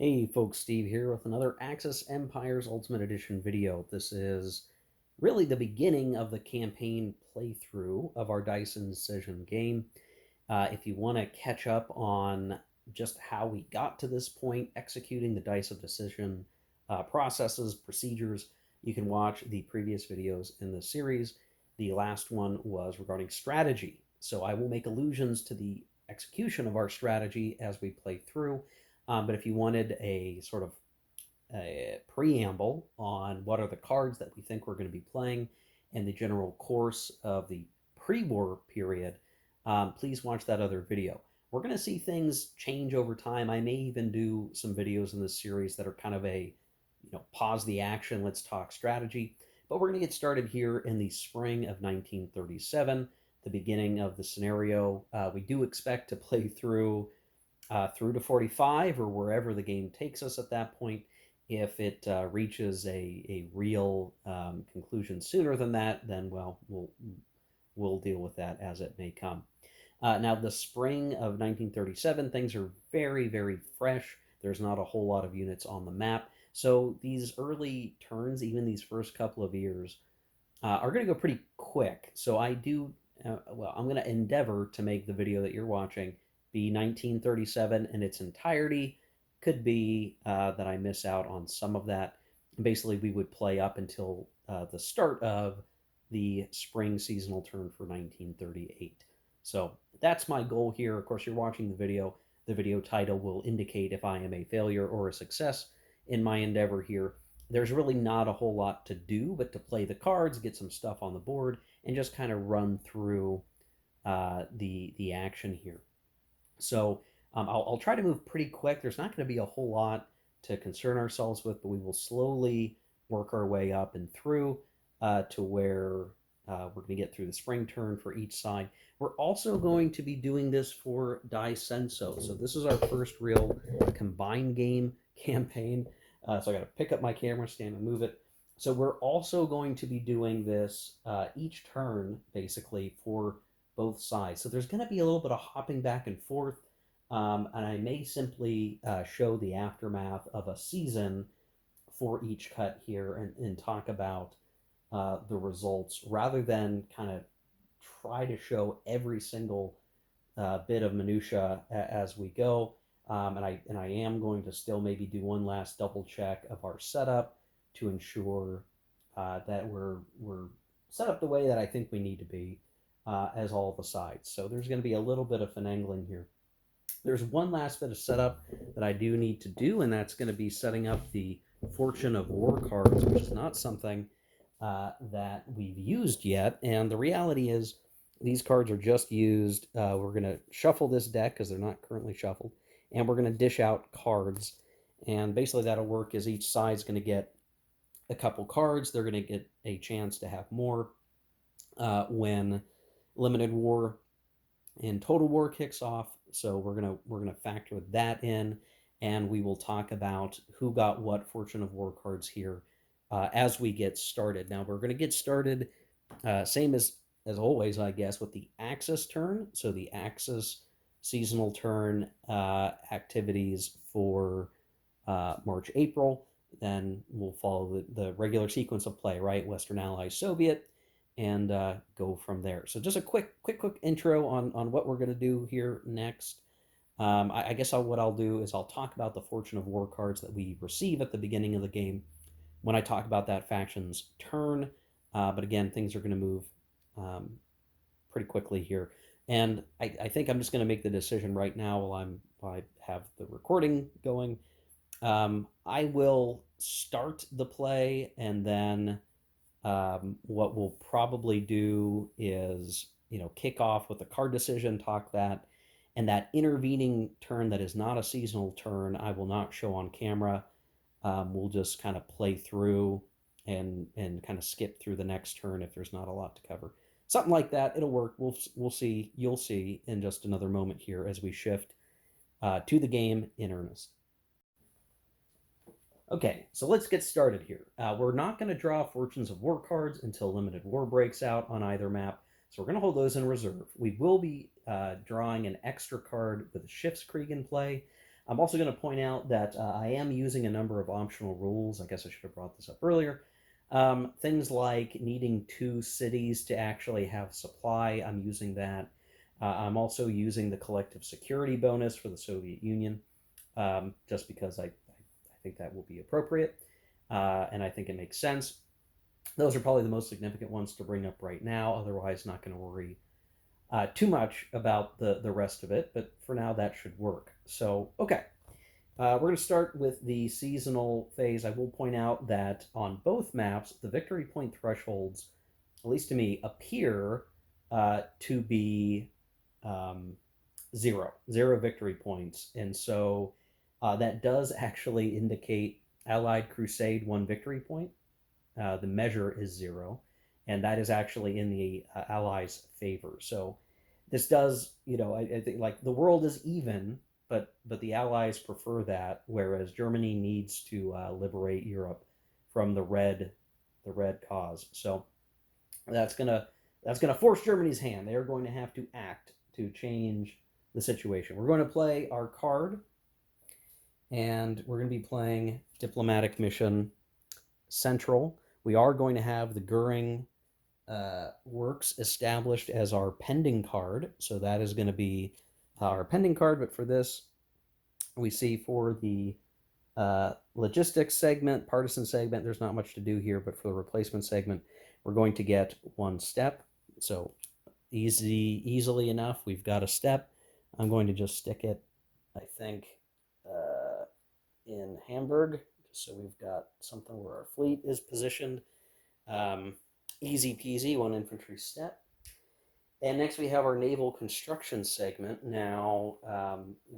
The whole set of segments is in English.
Hey folks, Steve here with another Axis Empires Ultimate Edition video. This is really the beginning of the campaign playthrough of our Dice Incision game. If you want to catch up on just how we got to this point, executing the Dice of Decision processes, procedures, you can watch the previous videos in the series. The last one was regarding strategy. So I will make allusions to the execution of our strategy as we play through. But if you wanted a sort of a preamble on what are the cards that we think we're going to be playing and the general course of the pre-war period, please watch that other video. We're going to see things change over time. I may even do some videos in this series that are kind of pause the action, let's talk strategy. But we're going to get started here in the spring of 1937, the beginning of the scenario. We do expect to play through to 45 or wherever the game takes us at that point. If it reaches a real conclusion sooner than that, then well, we'll deal with that as it may come. Now, the spring of 1937, things are very, very fresh. There's not a whole lot of units on the map. So these early turns, even these first couple of years, are going to go pretty quick. So I'm going to endeavor to make the video that you're watching be 1937 in its entirety. Could be that I miss out on some of that. Basically, we would play up until the start of the spring seasonal turn for 1938. So that's my goal here. Of course, you're watching the video. The video title will indicate if I am a failure or a success in my endeavor here. There's really not a whole lot to do but to play the cards, get some stuff on the board, and just kind of run through the action here. So I'll try to move pretty quick. There's not going to be a whole lot to concern ourselves with, but we will slowly work our way up and through to where we're going to get through the spring turn for each side. We're also going to be doing this for Dai Senso. So this is our first real combined game campaign. So I got to pick up my camera stand and move it. So we're also going to be doing this each turn, basically, for both sides. So there's going to be a little bit of hopping back and forth, and I may simply show the aftermath of a season for each cut here and talk about the results rather than kind of try to show every single bit of minutia as we go. And I am going to still maybe do one last double check of our setup to ensure that we're set up the way that I think we need to be as all the sides. So there's going to be a little bit of finagling here. There's one last bit of setup that I do need to do, and that's going to be setting up the Fortune of War cards, which is not something that we've used yet. And the reality is, these cards are just used. We're going to shuffle this deck because they're not currently shuffled, and we're going to dish out cards. And basically, that'll work as each side's going to get a couple cards. They're going to get a chance to have more when Limited War and Total War kicks off. So we're gonna factor that in, and we will talk about who got what Fortune of War cards here as we get started. Now we're gonna get started same as always, I guess, with the Axis turn. So the Axis seasonal turn activities for March, April. Then we'll follow the regular sequence of play, right? Western Allies, Soviet, and go from there. So just a quick intro on what we're going to do here next. I guess what I'll do is I'll talk about the Fortune of War cards that we receive at the beginning of the game when I talk about that faction's turn. But again, things are going to move pretty quickly here. And I think I'm just going to make the decision right now while I have the recording going. I will start the play, and then what we'll probably do is, kick off with a card decision, talk that, and that intervening turn that is not a seasonal turn, I will not show on camera. We'll just kind of play through and kind of skip through the next turn if there's not a lot to cover. Something like that. It'll work. We'll see. You'll see in just another moment here as we shift to the game in earnest. Okay, so let's get started here. We're not going to draw Fortunes of War cards until Limited War breaks out on either map, so we're going to hold those in reserve. We will be drawing an extra card with Schiffskrieg in play. I'm also going to point out that I am using a number of optional rules. I guess I should have brought this up earlier. Things like needing 2 cities to actually have supply, I'm using that. I'm also using the collective security bonus for the Soviet Union, just because I think that will be appropriate, and I think it makes sense. Those are probably the most significant ones to bring up right now. Otherwise, not going to worry too much about the rest of it, but for now, that should work. So, okay. We're going to start with the seasonal phase. I will point out that on both maps, the victory point thresholds, at least to me, appear to be um, zero victory points. And so that does actually indicate Allied Crusade 1 victory point. The measure is 0, and that is actually in the Allies' favor. So this does, I think like the world is even, but the Allies prefer that, whereas Germany needs to liberate Europe from the red cause. So that's gonna force Germany's hand. They are going to have to act to change the situation. We're going to play our card, and we're going to be playing Diplomatic Mission Central. We are going to have the Goering Works established as our pending card, so that is going to be our pending card. But for this, we see for the logistics segment, partisan segment, there's not much to do here, but for the replacement segment, we're going to get 1 step. So easily enough, we've got a step. I'm going to just stick it, I think, in Hamburg, just so we've got something where our fleet is positioned. Easy peasy, 1 infantry step. And next we have our naval construction segment. Now,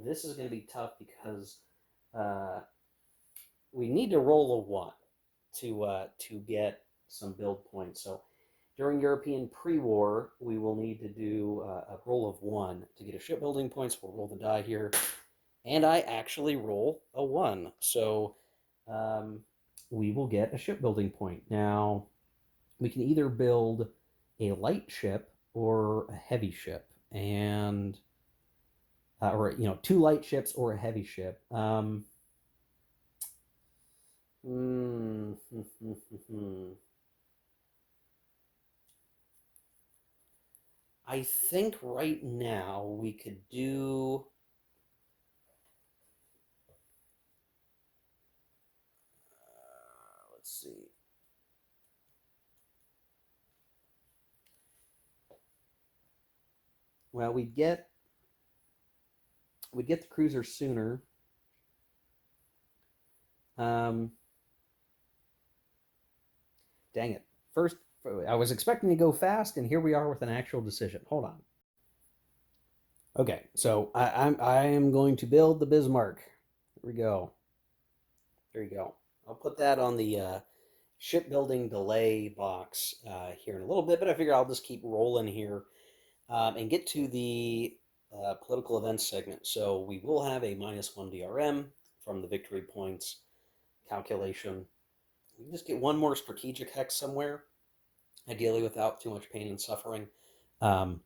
this is going to be tough because we need to roll a 1 to get some build points. So during European pre-war, we will need to do a roll of 1 to get a shipbuilding points. We'll roll the die here, and I actually roll a 1. So we will get a shipbuilding point. Now, we can either build a light ship or a heavy ship, and or 2 light ships or a heavy ship. I think right now we could do. Let's see. Well, we'd get the cruiser sooner. Dang it! First, I was expecting to go fast, and here we are with an actual decision. Hold on. Okay, so I am going to build the Bismarck. Here we go. There you go. I'll put that on the shipbuilding delay box here in a little bit, but I figure I'll just keep rolling here and get to the political events segment. So we will have a -1 DRM from the victory points calculation. We can just get one more strategic hex somewhere, ideally without too much pain and suffering. Um,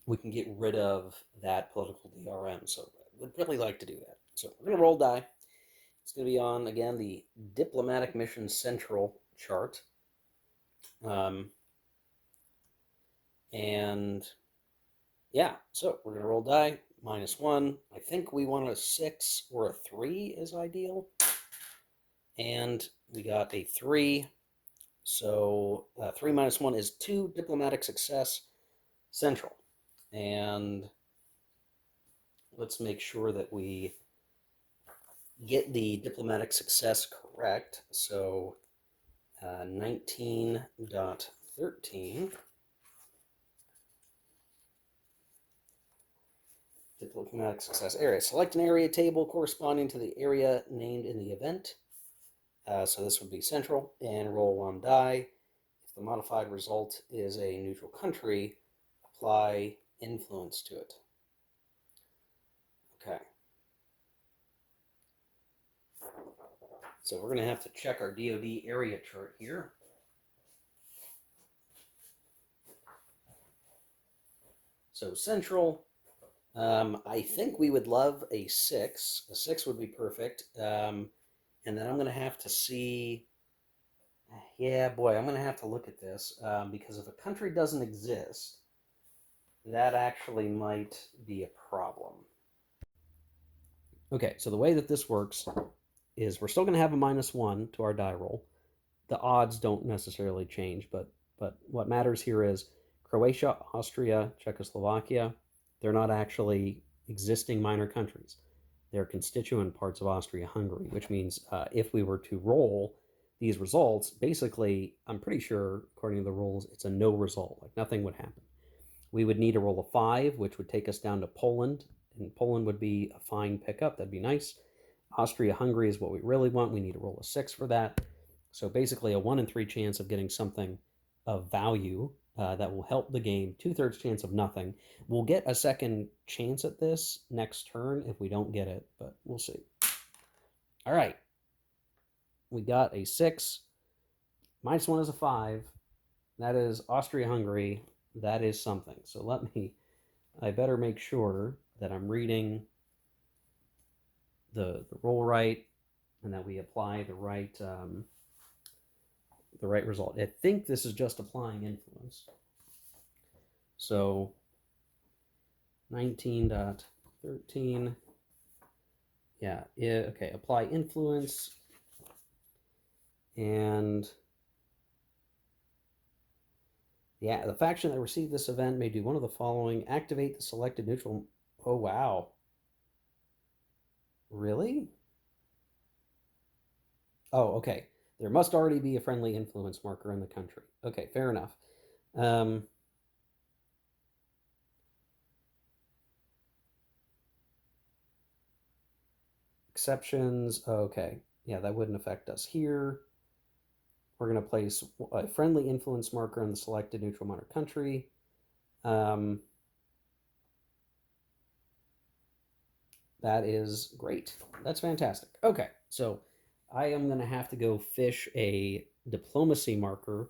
we can get rid of that political DRM. So we'd really like to do that. So we're going to roll die. It's going to be on, again, the Diplomatic Mission Central chart. And yeah, so we're going to roll die, -1. I think we want a 6 or a 3 is ideal. And we got a 3. So 3 - 1 is 2 diplomatic success central. And let's make sure that we get the diplomatic success correct. So 19.13 diplomatic success area. Select an area table corresponding to the area named in the event. So this would be central, and roll 1 die. If the modified result is a neutral country, apply influence to it. Okay. So we're going to have to check our DoD area chart here. So central, I think we would love a 6. A 6 would be perfect. And then I'm going to have to see. Yeah, boy, I'm going to have to look at this because if a country doesn't exist, that actually might be a problem. Okay, so the way that this works is we're still going to have a -1 to our die roll. The odds don't necessarily change, but what matters here is Croatia, Austria, Czechoslovakia, they're not actually existing minor countries. They're constituent parts of Austria-Hungary, which means if we were to roll these results, basically, I'm pretty sure, according to the rules, it's a no result. Like nothing would happen. We would need to roll a 5, which would take us down to Poland, and Poland would be a fine pickup. That'd be nice. Austria-Hungary is what we really want. We need to roll a 6 for that. So basically a 1 in 3 chance of getting something of value that will help the game. 2/3 chance of nothing. We'll get a second chance at this next turn if we don't get it, but we'll see. All right. We got a 6. -1 is a 5. That is Austria-Hungary. That is something. So I better make sure that I'm reading the roll right and that we apply the right result. I think this is just applying influence. So 19.13. Yeah, okay, apply influence. And yeah, the faction that received this event may do one of the following. Activate the selected neutral. Oh, wow. Really? Oh, okay. There must already be a friendly influence marker in the country. Okay, fair enough. Exceptions. Okay. Yeah, that wouldn't affect us here. We're going to place a friendly influence marker in the selected neutral minor country. That is great. That's fantastic. Okay, so I am going to have to go fish a diplomacy marker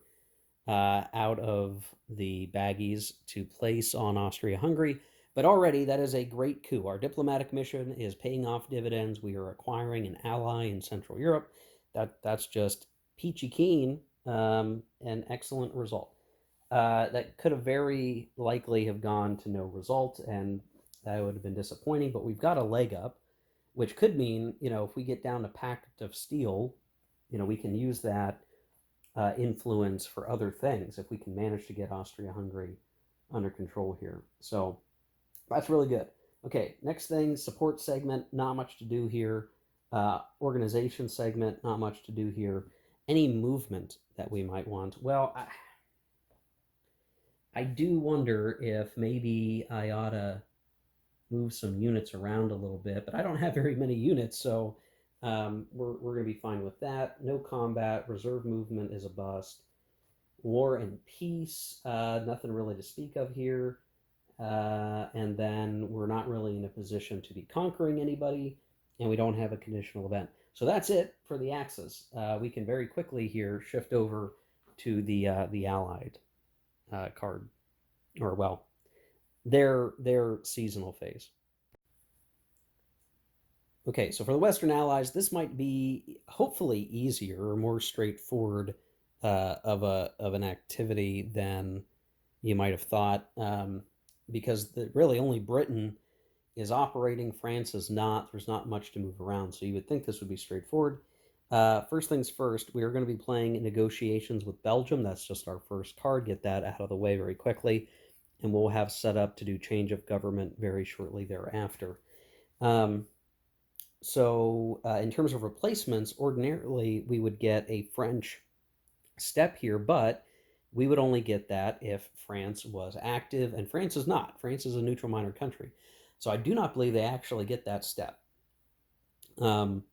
out of the baggies to place on Austria-Hungary. But already that is a great coup. Our diplomatic mission is paying off dividends. We are acquiring an ally in Central Europe. That's just peachy keen, an excellent result. That could have very likely have gone to no result, and that would have been disappointing. But we've got a leg up, which could mean, if we get down to Pact of Steel, we can use that influence for other things if we can manage to get Austria-Hungary under control here. So that's really good. Okay, next thing, support segment, not much to do here. Organization segment, not much to do here. Any movement that we might want? Well, I do wonder if maybe I ought to move some units around a little bit, but I don't have very many units, so we're going to be fine with that. No combat, reserve movement is a bust. War and peace, nothing really to speak of here. And then we're not really in a position to be conquering anybody, and we don't have a conditional event. So that's it for the Axis. We can very quickly here shift over to the Allied card, or well, their seasonal phase. Okay, so for the Western Allies, this might be hopefully easier or more straightforward of an activity than you might have thought, because really only Britain is operating. France is not. There's not much to move around, so you would think this would be straightforward. First things first, we are going to be playing negotiations with Belgium. That's just our first card. Get that out of the way very quickly, and we'll have set up to do change of government very shortly thereafter. So in terms of replacements, ordinarily we would get a French step here, but we would only get that if France was active, and France is not. France is a neutral minor country. So I do not believe they actually get that step. Bummer.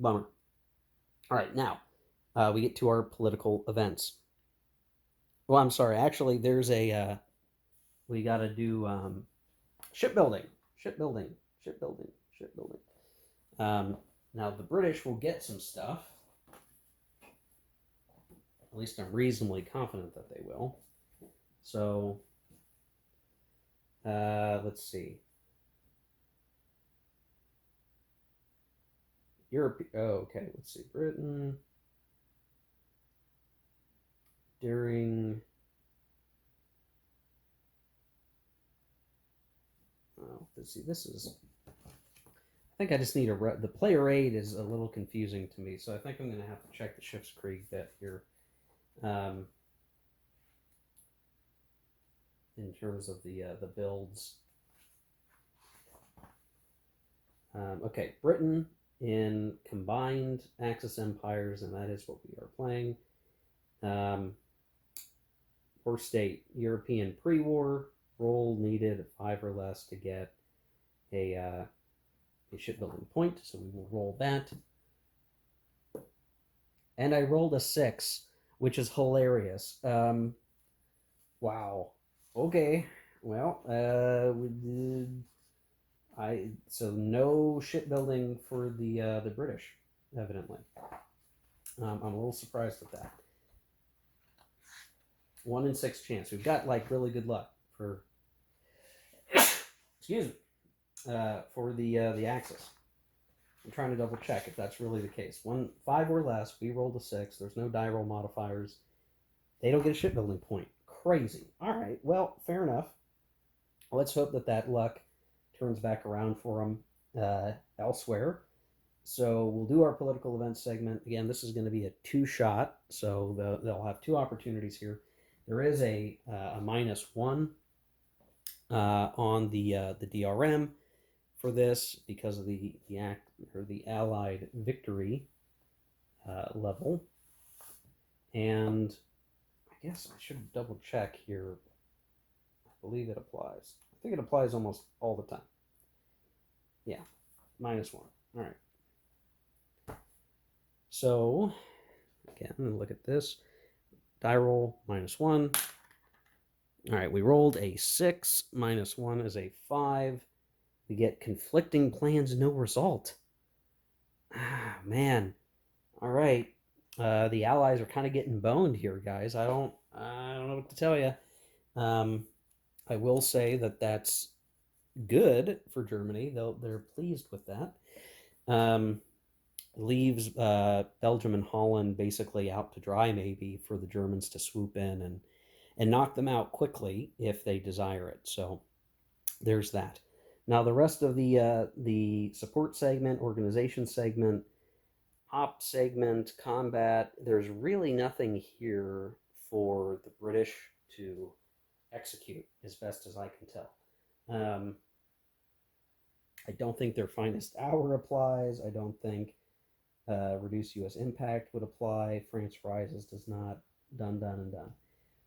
All right, now we get to our political events. Well, I'm sorry. Actually, there's we got to do shipbuilding, shipbuilding, shipbuilding, shipbuilding. Now, the British will get some stuff. At least I'm reasonably confident that they will. So, Let's see. Europe. Oh, okay. Let's see. Britain during. Oh, let's see. This is. I think I just need a. The player aid is a little confusing to me, so I think I'm going to have to check the Schiffskrieg bit here. Um, in terms of the builds. Okay, Britain in combined Axis empires, and that is what we are playing. War state, European pre-war, roll needed 5 or less to get a shipbuilding point, so we will roll that. And I rolled a 6, which is hilarious. Wow. Okay. Well, we did. So no shipbuilding for the British, evidently. I'm a little surprised with that. 1 in 6 chance. We've got like really good luck for excuse me for the Axis. I'm trying to double check if that's really the case. 5 or less, we rolled a 6. There's no die roll modifiers. They don't get a shipbuilding point. Crazy. All right. Well, fair enough. Let's hope that luck turns back around for them elsewhere. So we'll do our political events segment. Again, this is going to be a 2-shot, so they'll have 2 opportunities here. There is a -1 on the DRM for this because of the Allied victory level, and I guess I should double check here. I believe it applies. I think it applies almost all the time. Yeah, -1. All right. So again, look at this. Die roll -1. All right, we rolled a 6. -1 is a 5. We get conflicting plans, no result. Ah, man. All right. The Allies are kind of getting boned here, guys. I don't know what to tell you. I will say that's good for Germany. They're pleased with that. Leaves Belgium and Holland basically out to dry, maybe for the Germans to swoop in and knock them out quickly if they desire it. So there's that. Now the rest of the support segment, organization segment, op segment, combat, there's really nothing here for the British to execute as best as I can tell. I don't think their finest hour applies. I don't think reduced U.S. impact would apply. France rises does not. Done.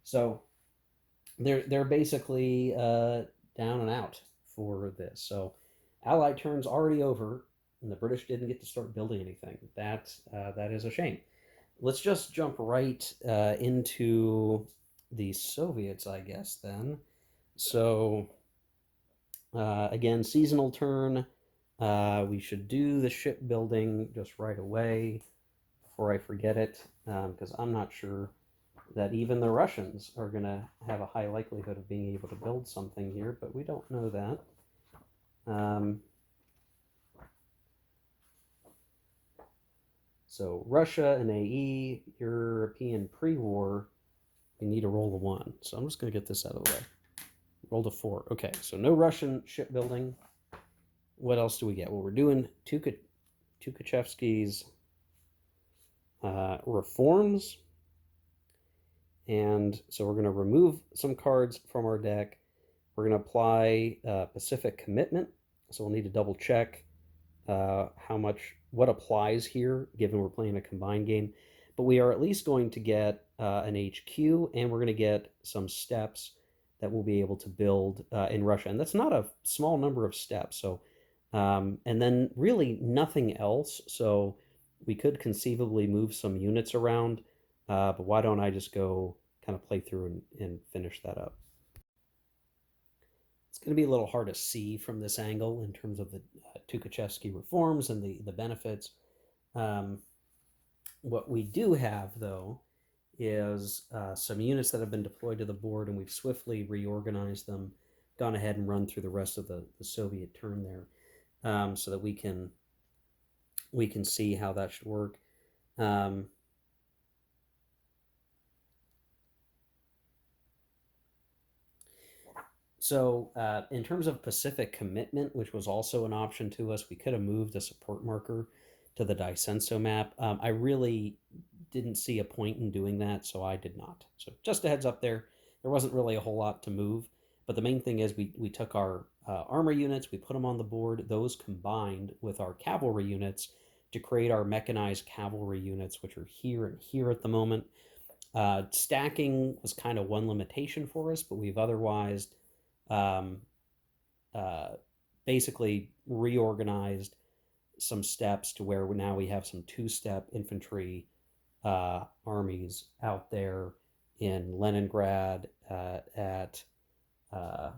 So they're basically down and out for this. So Allied turn's already over, and the British didn't get to start building anything. That is a shame. Let's just jump right into the Soviets, I guess, then. So again, seasonal turn. We should do the shipbuilding just right away before I forget it, because I'm not sure that even the Russians are going to have a high likelihood of being able to build something here, but we don't know that. So Russia and AE, European pre-war, we need to roll a 1. So I'm just going to get this out of the way. Rolled a 4. Okay, so no Russian shipbuilding. What else do we get? Well, we're doing Tukhachevsky's reforms. And so we're going to remove some cards from our deck. We're going to apply Pacific Commitment. So we'll need to double check what applies here, given we're playing a combined game. But we are at least going to get an HQ, and we're going to get some steps that we'll be able to build in Russia. And that's not a small number of steps. So, and then really nothing else. So we could conceivably move some units around, but why don't I just go kind of play through and finish that up? It's going to be a little hard to see from this angle in terms of the Tukhachevsky reforms and the benefits. What we do have, though, is some units that have been deployed to the board, and we've swiftly reorganized them gone ahead and run through the rest of the Soviet turn there, so that we can see how that should work. Um, So, in terms of Pacific commitment, which was also an option to us, we could have moved a support marker to the Daisenso map. I really didn't see a point in doing that, so I did not. So, just a heads up there. There wasn't really a whole lot to move, but the main thing is we took our armor units, we put them on the board. Those combined with our cavalry units to create our mechanized cavalry units, which are here and here at the moment. Stacking was kind of one limitation for us, but we've otherwise um, uh, basically reorganized some steps to where now we have some two-step infantry armies out there in Leningrad, at uh,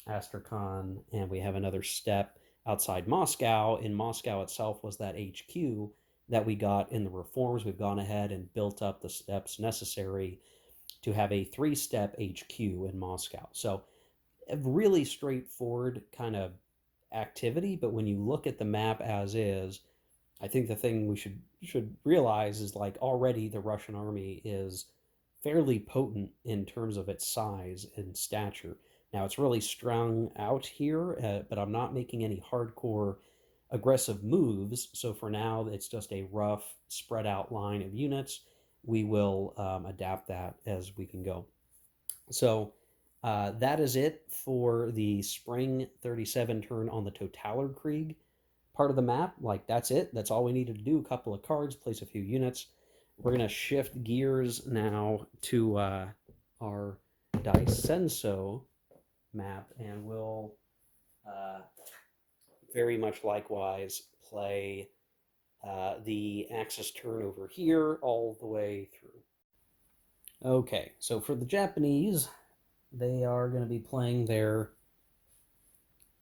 Astrakhan, and we have another step outside Moscow. In Moscow itself was that HQ that we got in the reforms. We've gone ahead and built up the steps necessary to have a three-step HQ in Moscow. So a really straightforward kind of activity, but when you look at the map as is, I think the thing we should realize is like already the Russian army is fairly potent in terms of its size and stature. Now it's really strung out here, but I'm not making any hardcore aggressive moves. So for now, it's just a rough spread out line of units. We will adapt that as we can go. So that is it for the Spring 37 turn on the Totaler Krieg part of the map. Like, that's it. That's all we needed to do. A couple of cards, place a few units. We're going to shift gears now to our Daisenso map, and we'll uh, very much likewise play the Axis turn over here all the way through. Okay, so for the Japanese, they are going to be playing their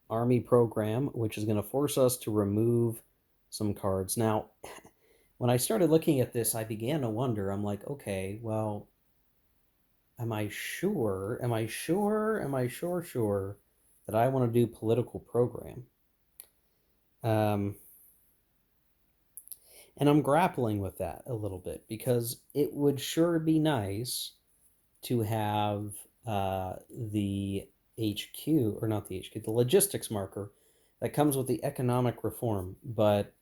army program, which is going to force us to remove some cards. Now, when I started looking at this, I began to wonder. I'm like, okay, well, am I sure? Am I sure? Am I sure that I want to do political program? Um, and I'm grappling with that a little bit because it would sure be nice to have the HQ, or not the HQ, the logistics marker that comes with the economic reform. But,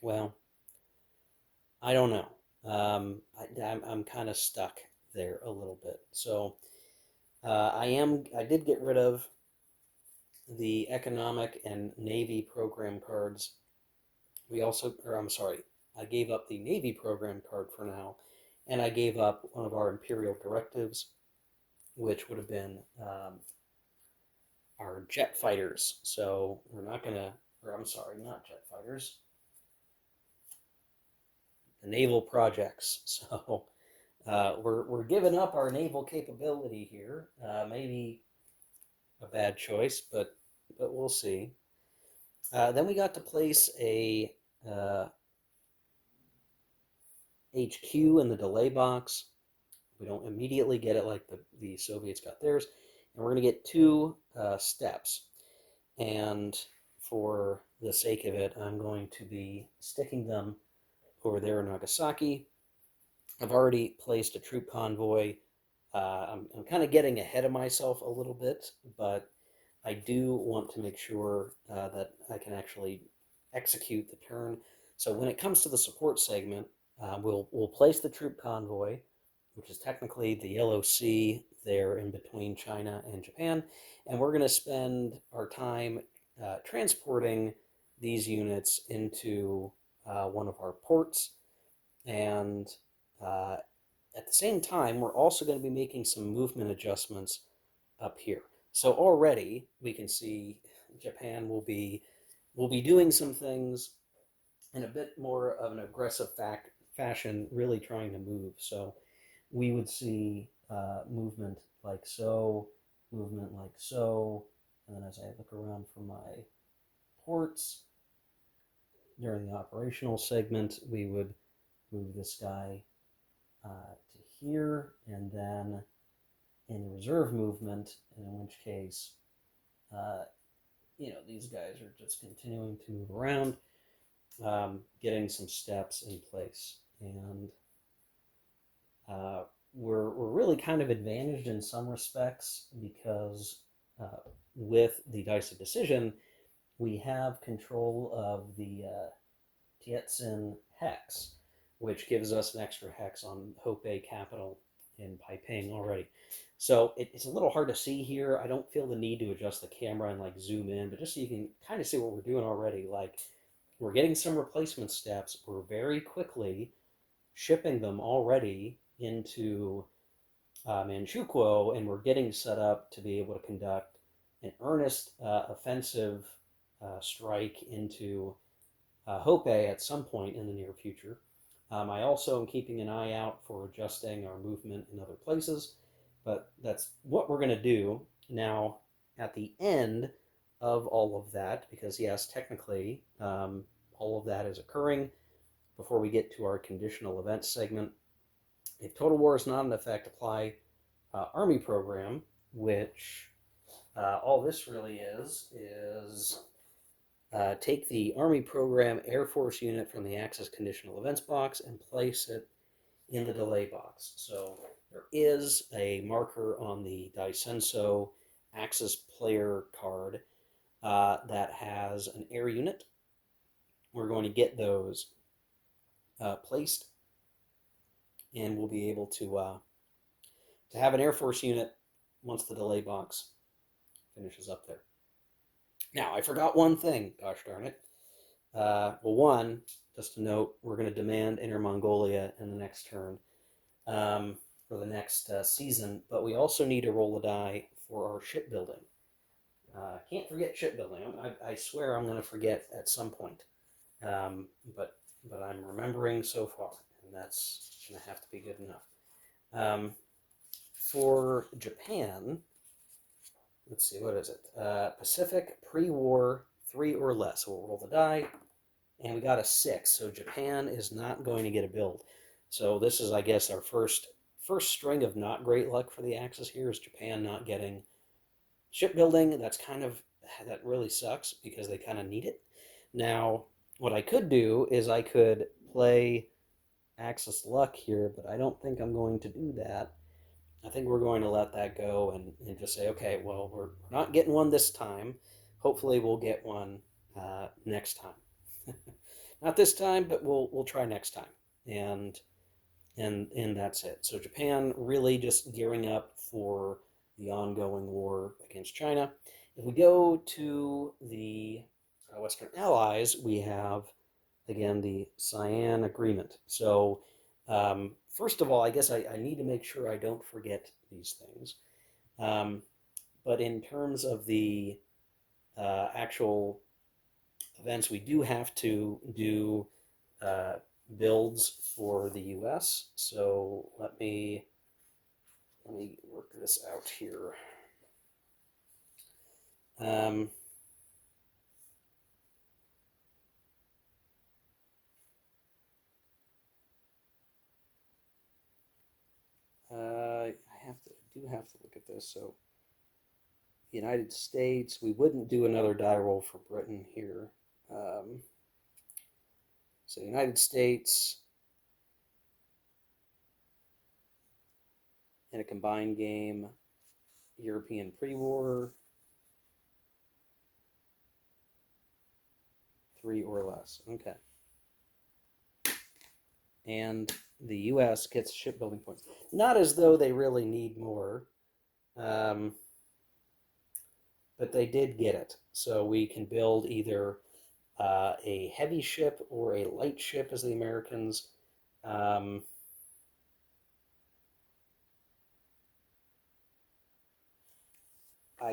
well, I don't know. I'm kind of stuck there a little bit. So I did get rid of the economic and Navy program cards. We also, or I'm sorry, I gave up the Navy program card for now, and I gave up one of our Imperial directives, which would have been our jet fighters. So we're not gonna, or I'm sorry, not jet fighters, the naval projects. So we're giving up our naval capability here. Maybe a bad choice, but we'll see. Then we got to place a HQ in the delay box. We don't immediately get it like the Soviets got theirs, and we're going to get two steps. And for the sake of it, I'm going to be sticking them over there in Nagasaki. I've already placed a troop convoy. I'm kind of getting ahead of myself a little bit, but I do want to make sure that I can actually execute the turn. So when it comes to the support segment, we'll place the troop convoy, which is technically the Yellow Sea there in between China and Japan, and we're going to spend our time transporting these units into one of our ports. And uh, at the same time, we're also going to be making some movement adjustments up here. So already we can see Japan will be doing some things in a bit more of an aggressive fashion, really trying to move. So we would see movement like so, movement like so, and then as I look around for my ports during the operational segment, we would move this guy to here, and then any reserve movement, in which case, uh, these guys are just continuing to move around, getting some steps in place. And uh, we're really kind of advantaged in some respects because with the Dice of Decision, we have control of the Tietzin hex, which gives us an extra hex on Hopei capital in Peiping already. So it's a little hard to see here. I don't feel the need to adjust the camera and like zoom in, but just so you can kind of see what we're doing already. Like we're getting some replacement steps. We're very quickly shipping them already into Manchukuo, and we're getting set up to be able to conduct an earnest offensive strike into Hopei at some point in the near future. I also am keeping an eye out for adjusting our movement in other places, but that's what we're going to do. Now, at the end of all of that, because yes, technically, all of that is occurring before we get to our conditional events segment. If Total War is not in effect, apply Army program, which all this really is take the Army program Air Force unit from the Axis conditional events box and place it in the delay box. So there is a marker on the Daisenso Axis player card that has an air unit. We're going to get those placed, and we'll be able to have an Air Force unit once the delay box finishes up there. Now, I forgot one thing, gosh darn it. One, just to note, we're going to demand Inner Mongolia in the next turn for the next season, but we also need to roll a die for our shipbuilding. Can't forget shipbuilding. I swear I'm going to forget at some point, but I'm remembering so far, and that's going to have to be good enough. For Japan, let's see, what is it? Pacific pre-war 3 or less. So we'll roll the die, and we got a 6. So Japan is not going to get a build. So this is, I guess, our first string of not great luck for the Axis here is Japan not getting shipbuilding. That really sucks because they kind of need it. Now, what I could do is I could play Axis luck here, but I don't think I'm going to do that. I think we're going to let that go and just say, okay, well, we're not getting one this time. Hopefully, we'll get one next time. Not this time, but we'll try next time. And that's it. So Japan really just gearing up for the ongoing war against China. If we go to the Western Allies, we have again the Siam Agreement. So first of all, I guess I need to make sure I don't forget these things. But in terms of the actual events, we do have to do builds for the U.S. So let me work this out here. I do have to look at this. So the United States, we wouldn't do another die roll for Britain here. So the United States in a combined game, European pre-war, 3 or less. Okay. And the U.S. gets shipbuilding points. Not as though they really need more, but they did get it. So we can build either a heavy ship or a light ship, as the Americans. I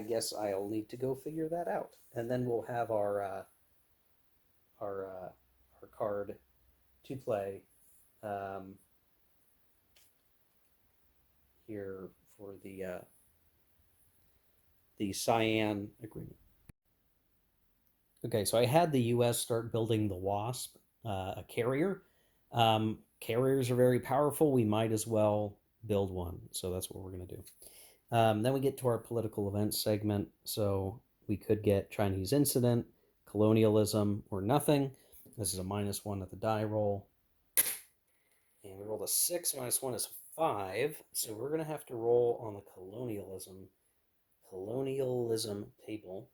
guess I'll need to go figure that out, and then we'll have our card to play here for the Siam Agreement. Okay, so I had the U.S. start building the Wasp, a carrier. Carriers are very powerful. We might as well build one, so that's what we're going to do. Then we get to our political events segment. So we could get Chinese incident, colonialism, or nothing. This is a -1 at the die roll. And we rolled a 6, -1 is 5. So we're going to have to roll on the colonialism table.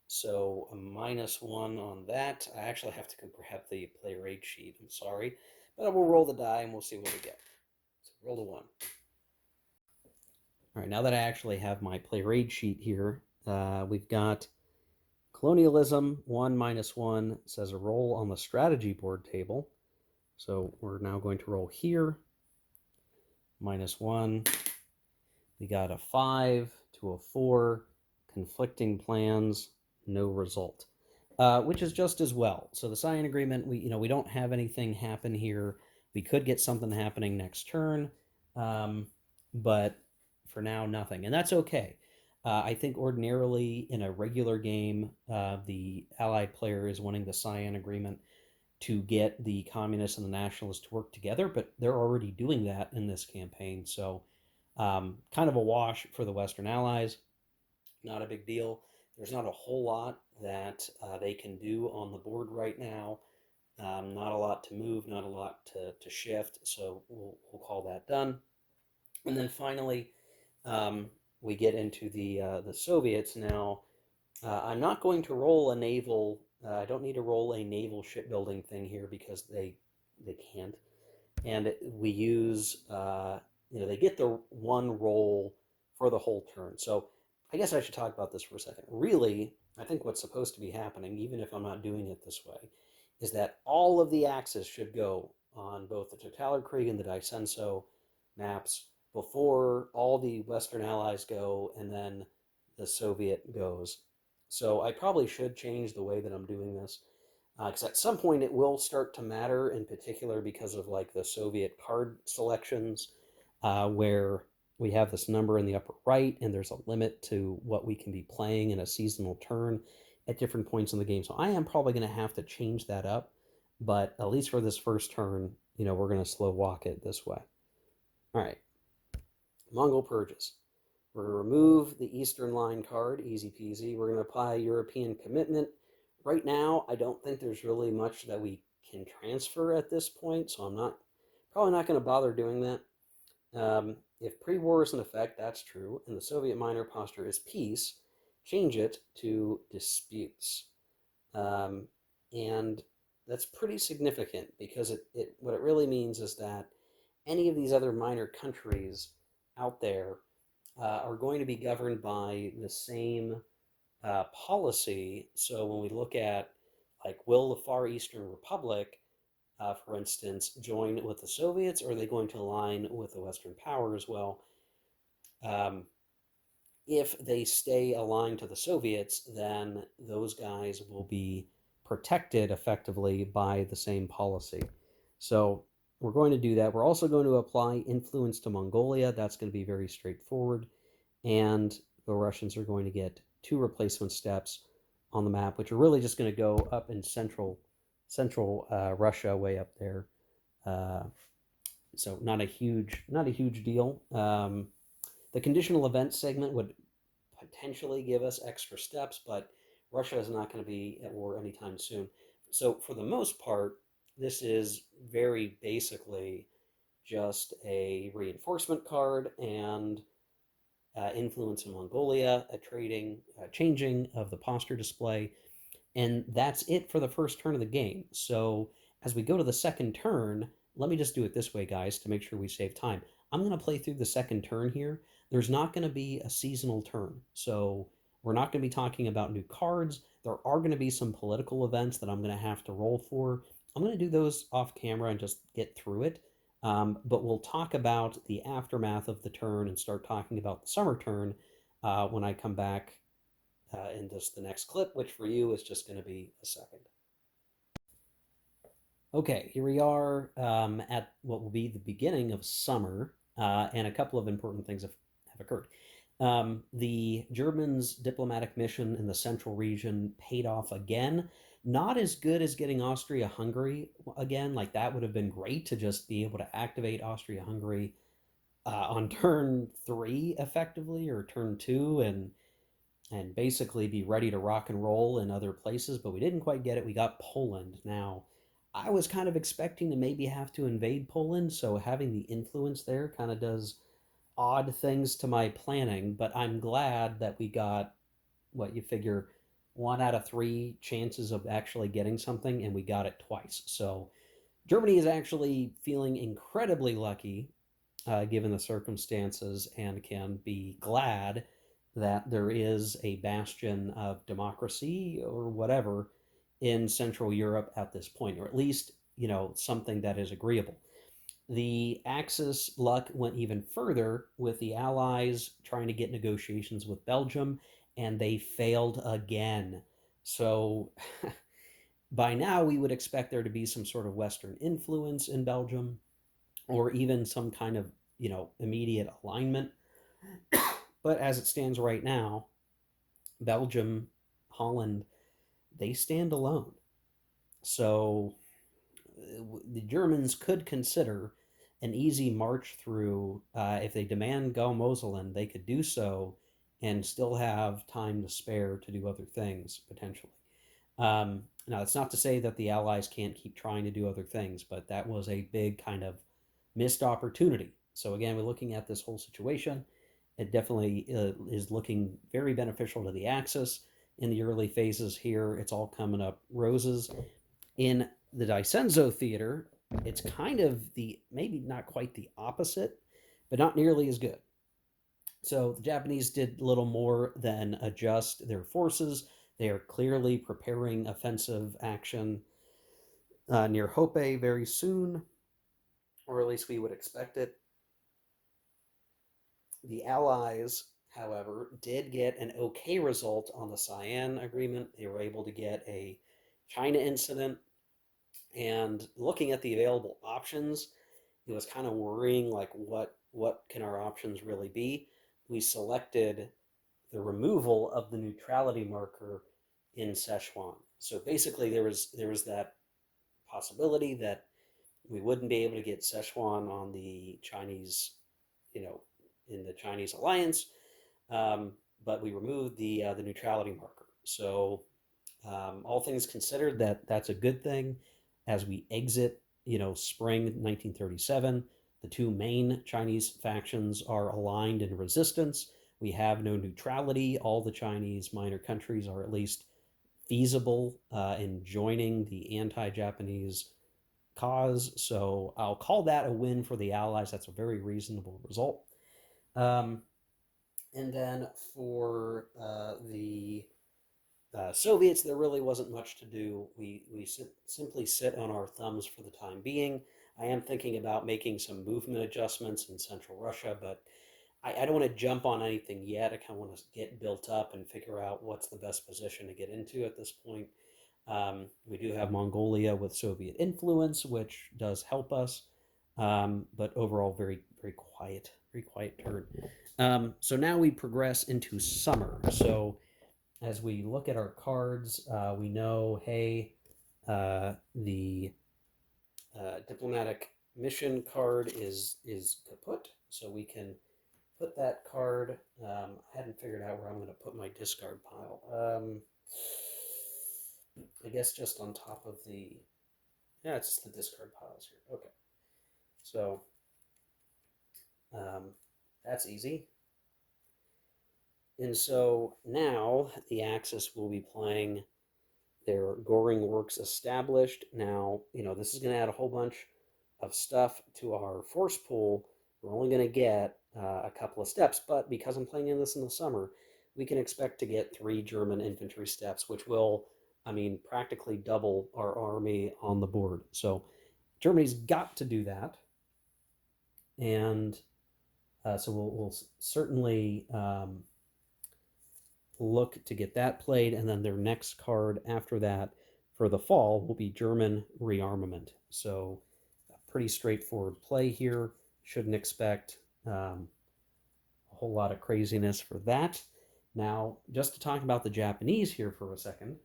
So a -1 on that. I actually have to grab the player aid sheet. I'm sorry. But I will roll the die and we'll see what we get. So roll a 1. All right, now that I actually have my player aid sheet here, we've got colonialism, 1 -1 says a roll on the strategy board table. So we're now going to roll here, -1. We got a 5 to a 4, conflicting plans, no result, which is just as well. So the Cyan Agreement, we don't have anything happen here. We could get something happening next turn, but for now, nothing, and that's okay. I think ordinarily in a regular game, the allied player is wanting the Cyan Agreement to get the communists and the nationalists to work together, but they're already doing that in this campaign. So kind of a wash for the Western Allies. Not a big deal. There's not a whole lot that they can do on the board right now. Not a lot to move, not a lot to shift. So we'll call that done. And then finally, we get into the Soviets now. I'm not going to roll a naval. I don't need to roll a naval shipbuilding thing here because they can't. And we use they get the 1 roll for the whole turn. So I guess I should talk about this for a second. Really, I think what's supposed to be happening, even if I'm not doing it this way, is that all of the axes should go on both the Totaler and the Daisenso maps before all the Western Allies go and then the Soviet goes. So I probably should change the way that I'm doing this because at some point it will start to matter, in particular because of like the Soviet card selections, where we have this number in the upper right, and there's a limit to what we can be playing in a seasonal turn at different points in the game. So I am probably going to have to change that up, but at least for this first turn, we're going to slow walk it this way. All right, Mongol purges. We're going to remove the Eastern Line card, easy peasy. We're going to apply European commitment. Right now, I don't think there's really much that we can transfer at this point, so I'm probably not going to bother doing that. If pre-war is in effect, that's true, and the Soviet minor posture is peace, change it to disputes. And that's pretty significant because what it really means is that any of these other minor countries out there are going to be governed by the same policy. So when we look at, like, will the Far Eastern Republic, for instance, join with the Soviets, or are they going to align with the Western powers? Well, if they stay aligned to the Soviets, then those guys will be protected effectively by the same policy. So we're going to do that. We're also going to apply influence to Mongolia. That's going to be very straightforward. And the Russians are going to get 2 replacement steps on the map, which are really just going to go up in central Russia, way up there. So not a huge deal. The conditional event segment would potentially give us extra steps, but Russia is not going to be at war anytime soon. So for the most part, this is very basically just a reinforcement card and influence in Mongolia, a changing of the posture display, and that's it for the first turn of the game. So as we go to the second turn, let me just do it this way, guys, to make sure we save time. I'm going to play through the second turn here. There's not going to be a seasonal turn, so we're not going to be talking about new cards. There are going to be some political events that I'm going to have to roll for. I'm going to do those off camera and just get through it. But we'll talk about the aftermath of the turn and start talking about the summer turn when I come back in just the next clip, which for you is just going to be a second. Okay, here we are at what will be the beginning of summer, and a couple of important things have occurred. The Germans' diplomatic mission in the central region paid off again. Not as good as getting Austria-Hungary again. Like, that would have been great to just be able to activate Austria-Hungary on turn 3 effectively, or turn 2, and basically be ready to rock and roll in other places, but we didn't quite get it. We got Poland. Now, I was kind of expecting to maybe have to invade Poland, so having the influence there kind of does odd things to my planning, but I'm glad that we got what you figure 1 out of 3 chances of actually getting something, and we got it twice. So Germany is actually feeling incredibly lucky given the circumstances, and can be glad that there is a bastion of democracy or whatever in Central Europe at this point, or at least, something that is agreeable. The Axis luck went even further with the Allies trying to get negotiations with Belgium, and they failed again. So by now, we would expect there to be some sort of Western influence in Belgium, or even some kind of, immediate alignment. But as it stands right now, Belgium, Holland, they stand alone. So the Germans could consider an easy march through. If they demand Go Moselen, they could do so and still have time to spare to do other things potentially. Now, it's not to say that the Allies can't keep trying to do other things, but that was a big kind of missed opportunity. So again, we're looking at this whole situation. It definitely is looking very beneficial to the Axis in the early phases here. It's all coming up roses. In the Daisenzo theater, it's kind of the maybe not quite the opposite, but not nearly as good. So the Japanese did little more than adjust their forces. They are clearly preparing offensive action near Hope very soon, or at least we would expect it. The Allies, however, did get an okay result on the Cyan Agreement. They were able to get a China incident, and looking at the available options, it was kind of worrying, like what can our options really be. We selected the removal of the neutrality marker in Szechuan. So basically, there was that possibility that we wouldn't be able to get Szechuan on the Chinese, you know, in the Chinese alliance, um, but we removed the neutrality marker. So all things considered, that's a good thing as we exit, spring 1937. The two main Chinese factions are aligned in resistance. We have no neutrality. All the Chinese minor countries are at least feasible in joining the anti-Japanese cause. So I'll call that a win for the Allies. That's a very reasonable result. Um, and then for the Soviets, there really wasn't much to do. We simply sit on our thumbs for the time being. I am thinking about making some movement adjustments in Central Russia, but I don't want to jump on anything yet. I kind of want to get built up and figure out what's the best position to get into at this point. We do have Mongolia with Soviet influence, which does help us, but overall, very quiet turn. So now we progress into summer. So as we look at our cards, we know, hey, the diplomatic mission card is kaput, so we can put that card. I hadn't figured out where I'm going to put my discard pile. I guess just on top of the. Yeah, it's the discard piles here. Okay, so um, that's easy. And so now the Axis will be playing their Goring Works Established. Now, this is going to add a whole bunch of stuff to our force pool. We're only going to get a couple of steps, but because I'm playing in this in the summer, we can expect to get 3 German infantry steps, which will, practically double our army on the board. So Germany's got to do that. And so we'll certainly look to get that played, and then their next card after that for the fall will be German rearmament. So a pretty straightforward play here. Shouldn't expect a whole lot of craziness for that. Now, just to talk about the Japanese here for a second,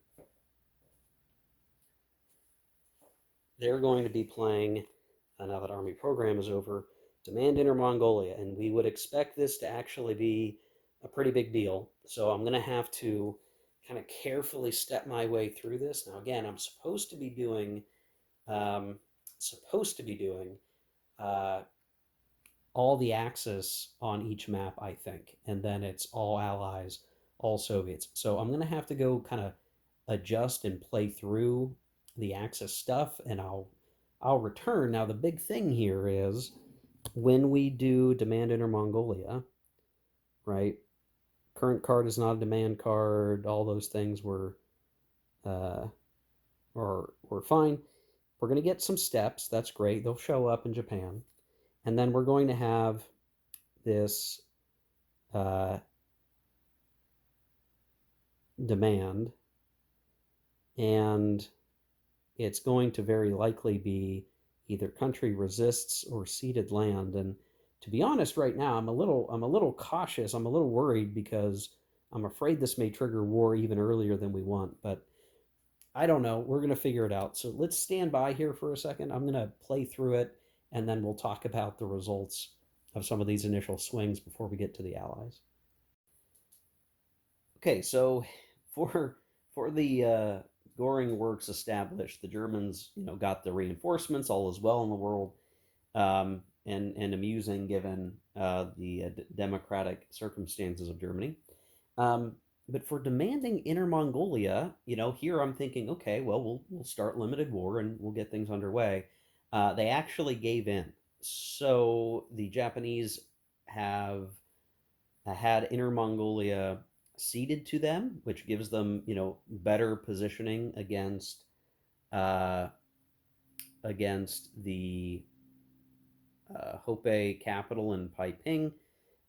they're going to be playing, now that Army program is over, Demand Inner Mongolia, and we would expect this to actually be a pretty big deal. So I'm going to have to kind of carefully step my way through this. Now, again, I'm um, supposed to be doing uh, all the Axis on each map, I think, and then it's all Allies, all Soviets. So I'm going to have to go kind of adjust and play through the Axis stuff, and I'll return. Now the big thing here is when we do Demand Inner Mongolia, right? Current card is not a demand card. All those things uh, were fine. We're going to get some steps. That's great. They'll show up in Japan, and then we're going to have this uh, demand, and it's going to very likely be either country resists or ceded land. And to be honest, right now I'm a little cautious. I'm a little worried because I'm afraid this may trigger war even earlier than we want. But I don't know. We're going to figure it out. So let's stand by here for a second. I'm going to play through it, and then we'll talk about the results of some of these initial swings before we get to the Allies. Okay, so for the Goring works established, the Germans, got the reinforcements. All is well in the world, and amusing given the democratic circumstances of Germany. Um, but for demanding Inner Mongolia, here I'm thinking, okay, well, we'll start limited war and we'll get things underway. They actually gave in, so the Japanese have had Inner Mongolia ceded to them, which gives them, better positioning uh, against the Hope capital in Taiping.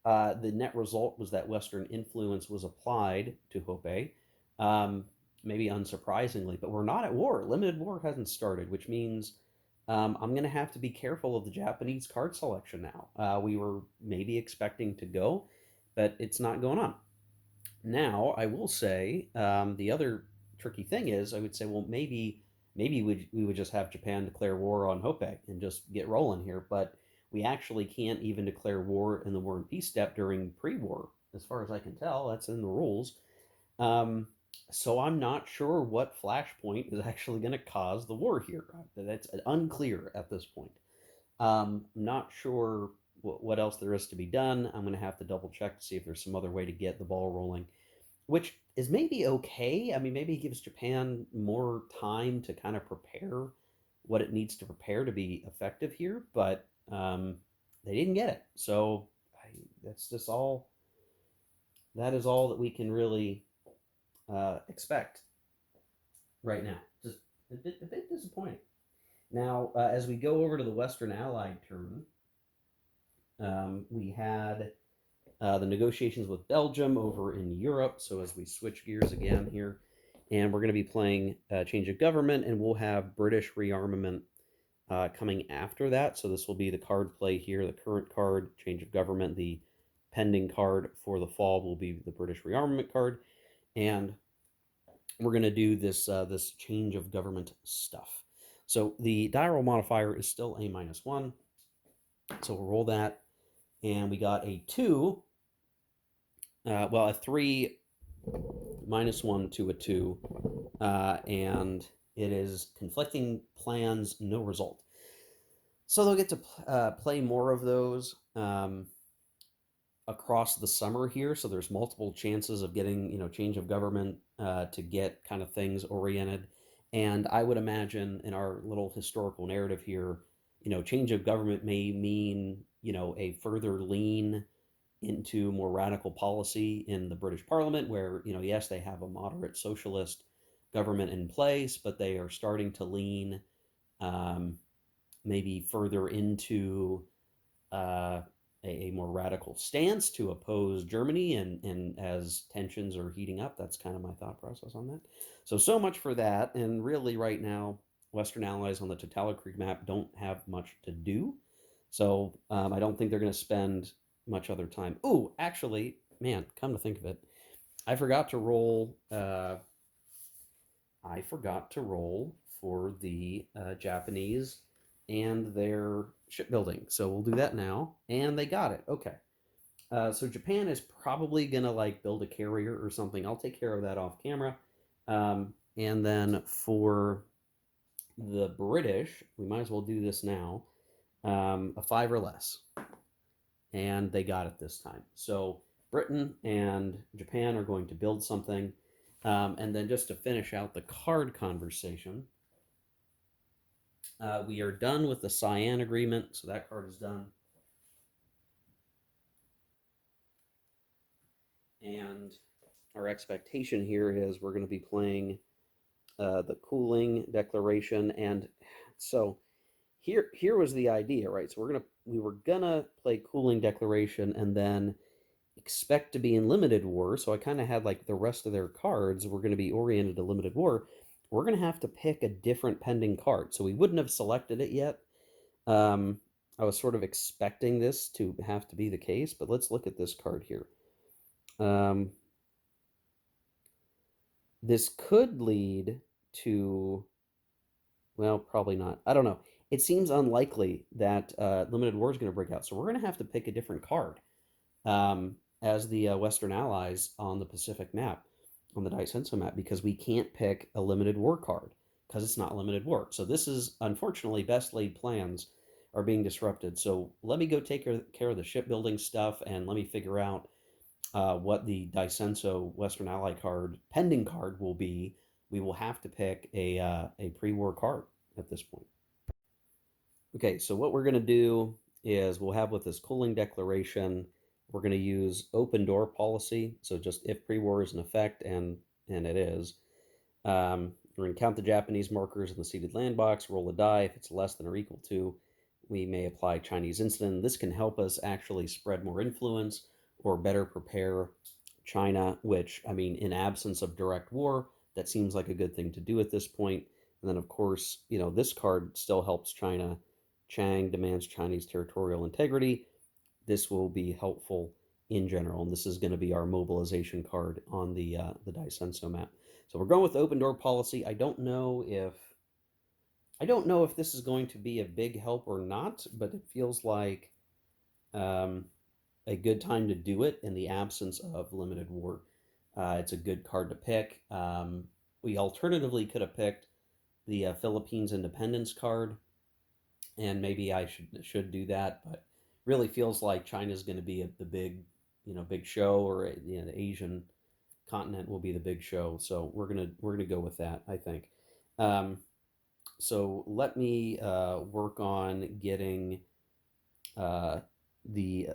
The net result was that Western influence was applied to Hope, um, maybe unsurprisingly, but we're not at war. Limited war hasn't started, which means I'm going to have to be careful of the Japanese card selection now. We were maybe expecting to go, but it's not going on. Now, I will say the other tricky thing is, I would say, well, maybe we would just have Japan declare war on Hope and just get rolling here, but we actually can't even declare war in the War and Peace step during pre-war, as far as I can tell. That's in the rules. Um, so I'm not sure what flashpoint is actually going to cause the war here. That's unclear at this point. I'm not sure what else there is to be done. I'm going to have to double check to see if there's some other way to get the ball rolling, which is maybe okay. I mean, maybe it gives Japan more time to kind of prepare what it needs to prepare to be effective here, but they didn't get it. So that's just all. That is all that we can really expect right now. Just a bit disappointing. Now, as we go over to the Western Allied turn, we had the negotiations with Belgium over in Europe. So as we switch gears again here, and we're going to be playing change of government, and we'll have British rearmament coming after that. So this will be the card play here. The current card, change of government. The pending card for the fall will be the British rearmament card, and we're going to do this change of government stuff. So the die roll modifier is still a -1. So we'll roll that, and we got a 2. A 3 -1 to a 2, and it is conflicting plans, no result. So they'll get to play more of those across the summer here. So there's multiple chances of getting, change of government to get kind of things oriented. And I would imagine in our little historical narrative here, change of government may mean, a further lean into more radical policy in the British Parliament, where, yes, they have a moderate socialist government in place, but they are starting to lean um, maybe further into uh, a more radical stance to oppose Germany. And as tensions are heating up, that's kind of my thought process on that. So much for that. And really, right now, Western allies on the Totalitarian map don't have much to do. So I don't think they're going to spend much other time. Oh, actually, man, come to think of it, I forgot to roll. I forgot to roll for the Japanese and their shipbuilding. So we'll do that now. And they got it. Okay. So Japan is probably gonna like build a carrier or something. I'll take care of that off camera. And then for the British, we might as well do this now. A 5 or less, and they got it this time. So Britain and Japan are going to build something. And then just to finish out the card conversation, we are done with the Cyan agreement, so that card is done. And our expectation here is we're going to be playing the cooling declaration. And so here was the idea, right? So we were gonna play cooling declaration and then expect to be in limited war. So I kind of had like the rest of their cards were going to be oriented to limited war. We're going to have to pick a different pending card. So we wouldn't have selected it yet. Um, I was sort of expecting this to have to be the case, but let's look at this card here. This could lead to, well, probably not. I don't know. It seems unlikely that limited war is going to break out. So we're going to have to pick a different card as the Western Allies on the Pacific map, on the Daisenso map, because we can't pick a limited war card because it's not limited war. So this is, unfortunately, best laid plans are being disrupted. So let me go take care of the shipbuilding stuff and let me figure out what the Daisenso Western Ally card, pending card, will be. We will have to pick a pre-war card at this point. Okay, so what we're going to do is we'll have with this cooling declaration, we're going to use open door policy. So just if pre-war is in effect, and it is, we're going to count the Japanese markers in the seeded land box, roll a die. If it's less than or equal to, we may apply Chinese incident. This can help us actually spread more influence or better prepare China, which, I mean, in absence of direct war, that seems like a good thing to do at this point. And then, of course, this card still helps China. Chang demands Chinese territorial integrity. This will be helpful in general, and this is going to be our mobilization card on the Daisenso map. So we're going with open door policy. I don't know if this is going to be a big help or not, but it feels like a good time to do it in the absence of limited war. It's a good card to pick. We alternatively could have picked the Philippines independence card, and maybe I should do that, but really feels like China's going to be the big show, or the Asian continent will be the big show. So we're gonna go with that, I think. So let me work on getting the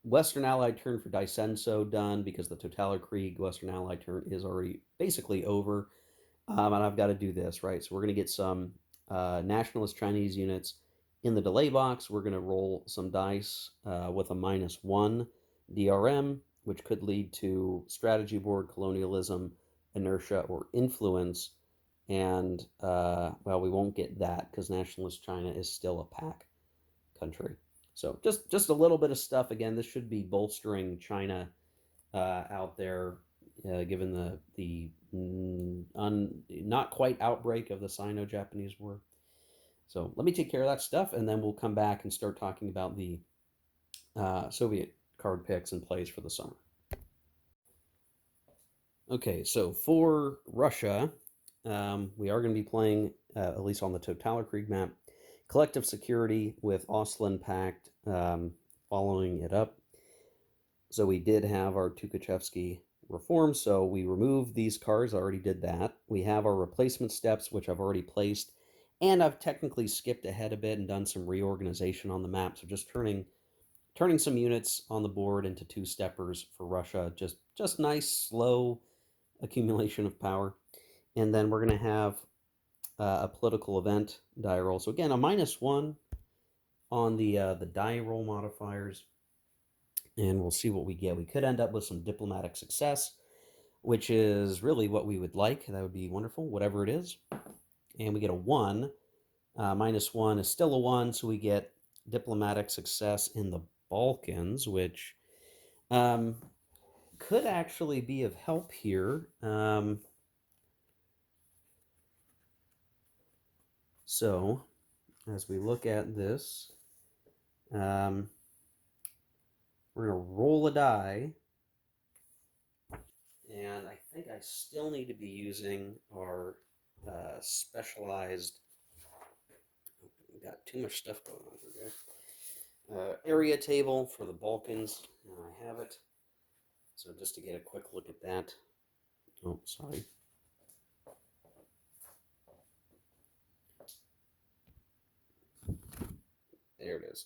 Western Allied turn for Daisenso done, because the Totalerkrieg Western Allied turn is already basically over. And I've got to do this, right? So we're going to get some nationalist Chinese units in the delay box. We're going to roll some dice with a -1 DRM, which could lead to strategy board colonialism, inertia, or influence. And, well, we won't get that because nationalist China is still a PAC country. So just a little bit of stuff. Again, this should be bolstering China out there, given the not quite outbreak of the Sino-Japanese War. So let me take care of that stuff, and then we'll come back and start talking about the Soviet card picks and plays for the summer. Okay, so for Russia, we are going to be playing, at least on the Totalerkrieg map, Collective Security with Ostland Pact following it up. So we did have our Tukhachevsky reform, so we removed these cards. I already did that. We have our replacement steps, which I've already placed, and I've technically skipped ahead a bit and done some reorganization on the map. So just turning some units on the board into two-steppers for Russia. Just nice, slow accumulation of power. And then we're going to have a political event die roll. So again, a -1 on the die roll modifiers, and we'll see what we get. We could end up with some diplomatic success, which is really what we would like. That would be wonderful, whatever it is. And we get a 1. -1 is still a 1, so we get diplomatic success in the Balkans, which could actually be of help here. So as we look at this, we're going to roll a die. And I think I still need to be using our specialized. We got too much stuff going on here, guys. Area table for the Balkans, and I have it. So just to get a quick look at that. Oh, sorry. There it is.